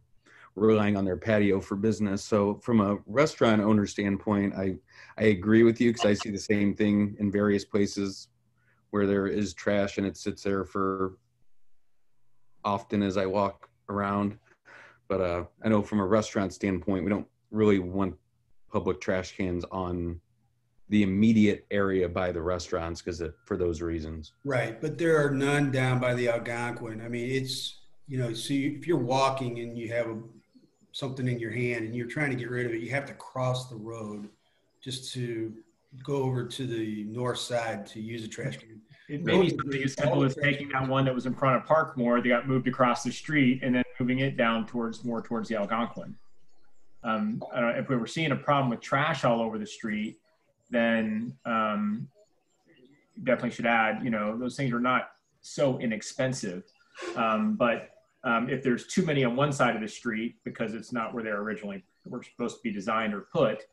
relying on their patio for business. So from a restaurant owner standpoint, I agree with you, because I see the same thing in various places where there is trash and it sits there for often as I walk around. But I know from a restaurant standpoint, we don't really want public trash cans on the immediate area by the restaurants, because for those reasons. Right, but there are none down by the Algonquin. I mean, it's, you know, so if you're walking and you have something in your hand and you're trying to get rid of it, you have to cross the road just to go over to the north side to use a trash can. It may be something as simple as taking that one that was in front of Parkmore, they got moved across the street, and then moving it down more towards the Algonquin. I don't know, if we were seeing a problem with trash all over the street, then definitely should add, you know, those things are not so inexpensive. But if there's too many on one side of the street because it's not where they were supposed to be designed or put,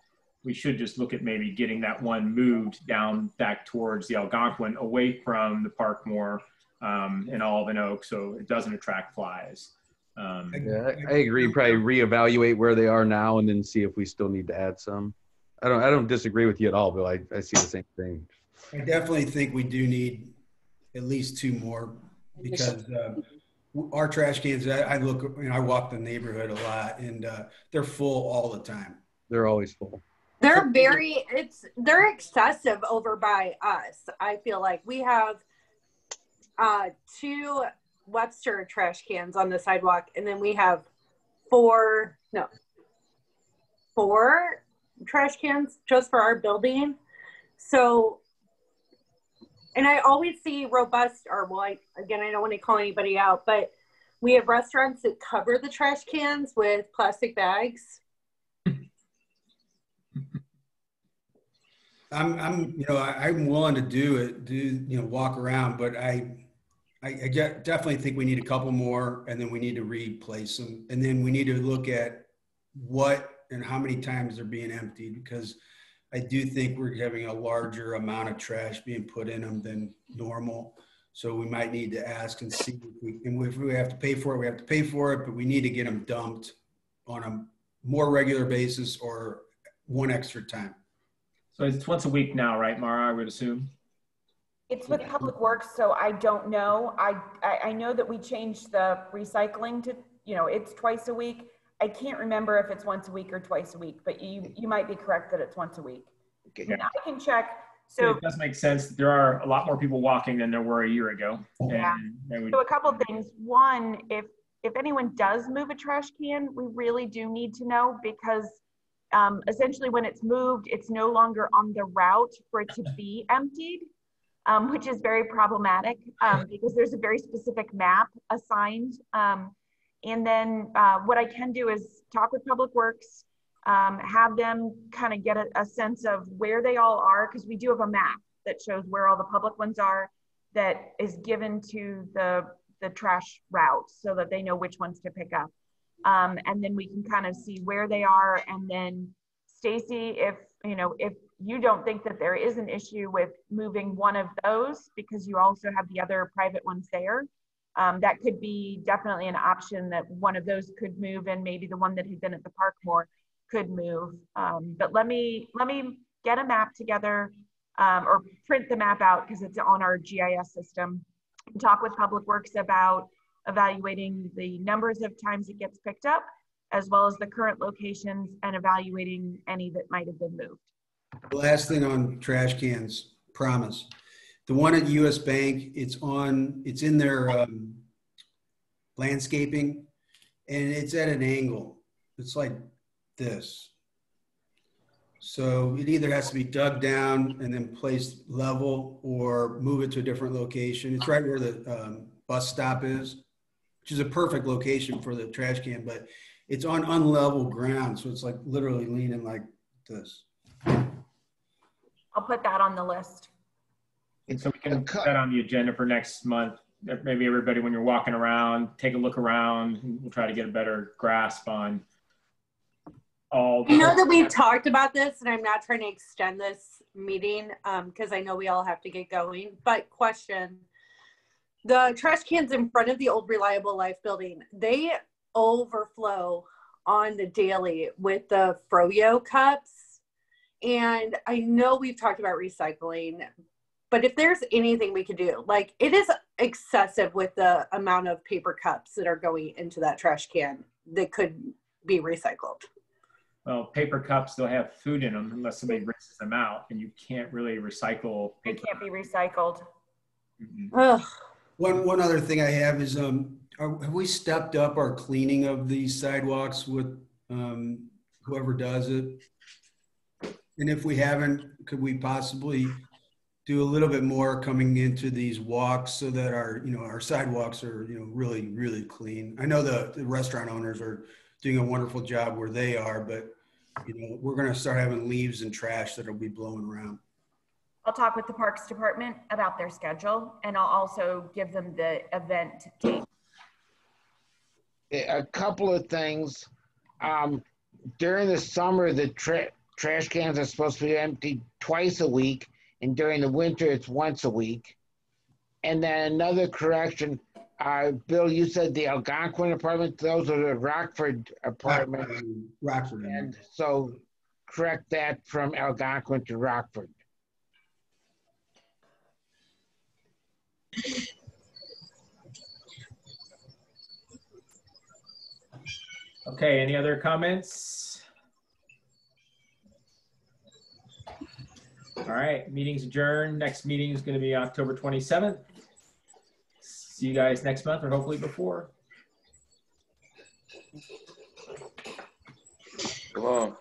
we should just look at maybe getting that one moved down back towards the Algonquin, away from the Parkmore and Olive and Oak, so it doesn't attract flies. Yeah, I agree. Probably reevaluate where they are now and then see if we still need to add some. I don't disagree with you at all, Bill. I see the same thing. I definitely think we do need at least two more, because our trash cans, I look, you know, I walk the neighborhood a lot, and they're full all the time. They're always full. They're excessive over by us. I feel like we have 2 Webster trash cans on the sidewalk, and then we have 4 trash cans just for our building. So, and I always see robust, or well, I don't want to call anybody out, but we have restaurants that cover the trash cans with plastic bags. I'm willing to walk around, but I definitely think we need a couple more, and then we need to replace them, and then we need to look at what and how many times they're being emptied, because I do think we're having a larger amount of trash being put in them than normal. So we might need to ask and see if we have to pay for it, we have to pay for it, but we need to get them dumped on a more regular basis or one extra time. So it's once a week now, right, Mara, I would assume? It's with Public Works, so I don't know. I know that we changed the recycling to, you know, it's twice a week. I can't remember if it's once a week or twice a week, but you might be correct that it's once a week. Okay. Yeah. I can check. So it does make sense. There are a lot more people walking than there were a year ago. Yeah. So a couple of things. One, if anyone does move a trash can, we really do need to know, because essentially when it's moved, it's no longer on the route for it to be emptied, which is very problematic because there's a very specific map assigned. And then what I can do is talk with Public Works have them kind of get a sense of where they all are, because we do have a map that shows where all the public ones are that is given to the trash route so that they know which ones to pick up. And then we can kind of see where they are. And then Stacy, if you don't think that there is an issue with moving one of those because you also have the other private ones there, that could be definitely an option, that one of those could move, and maybe the one that had been at the park more could move. But let me get a map together, or print the map out because it's on our GIS system, and talk with Public Works about evaluating the numbers of times it gets picked up, as well as the current locations, and evaluating any that might have been moved. The last thing on trash cans, promise. The one at US Bank, it's in their landscaping, and it's at an angle. It's like this. So it either has to be dug down and then placed level, or move it to a different location. It's right where the bus stop is, which is a perfect location for the trash can, but it's on unlevel ground. So it's like literally leaning like this. I'll put that on the list. So we can put that on the agenda for next month. Maybe everybody, when you're walking around, take a look around, and we'll try to get a better grasp on all. I know that we've talked about this, and I'm not trying to extend this meeting because I know we all have to get going. But question, the trash cans in front of the old Reliable Life building, they overflow on the daily with the Froyo cups. And I know we've talked about recycling, but if there's anything we could do, like, it is excessive with the amount of paper cups that are going into that trash can that could be recycled. Well, paper cups, they'll have food in them unless somebody rinses them out, and you can't really recycle They paper. can't be recycled. Ugh. One other thing I have is, have we stepped up our cleaning of these sidewalks with whoever does it? And if we haven't, could we possibly do a little bit more coming into these walks so that our sidewalks are, really, really clean? I know the restaurant owners are doing a wonderful job where they are, but we're going to start having leaves and trash that'll be blowing around. I'll talk with the Parks Department about their schedule, and I'll also give them the event date. A couple of things. During the summer, the trash cans are supposed to be emptied twice a week, and during the winter, it's once a week. And then another correction, Bill, you said the Algonquin apartment, those are the Rockford apartments. Rockford. And so correct that from Algonquin to Rockford. Okay, any other comments? All right, meeting's adjourned. Next meeting is going to be October 27th. See you guys next month, or hopefully before. Come on.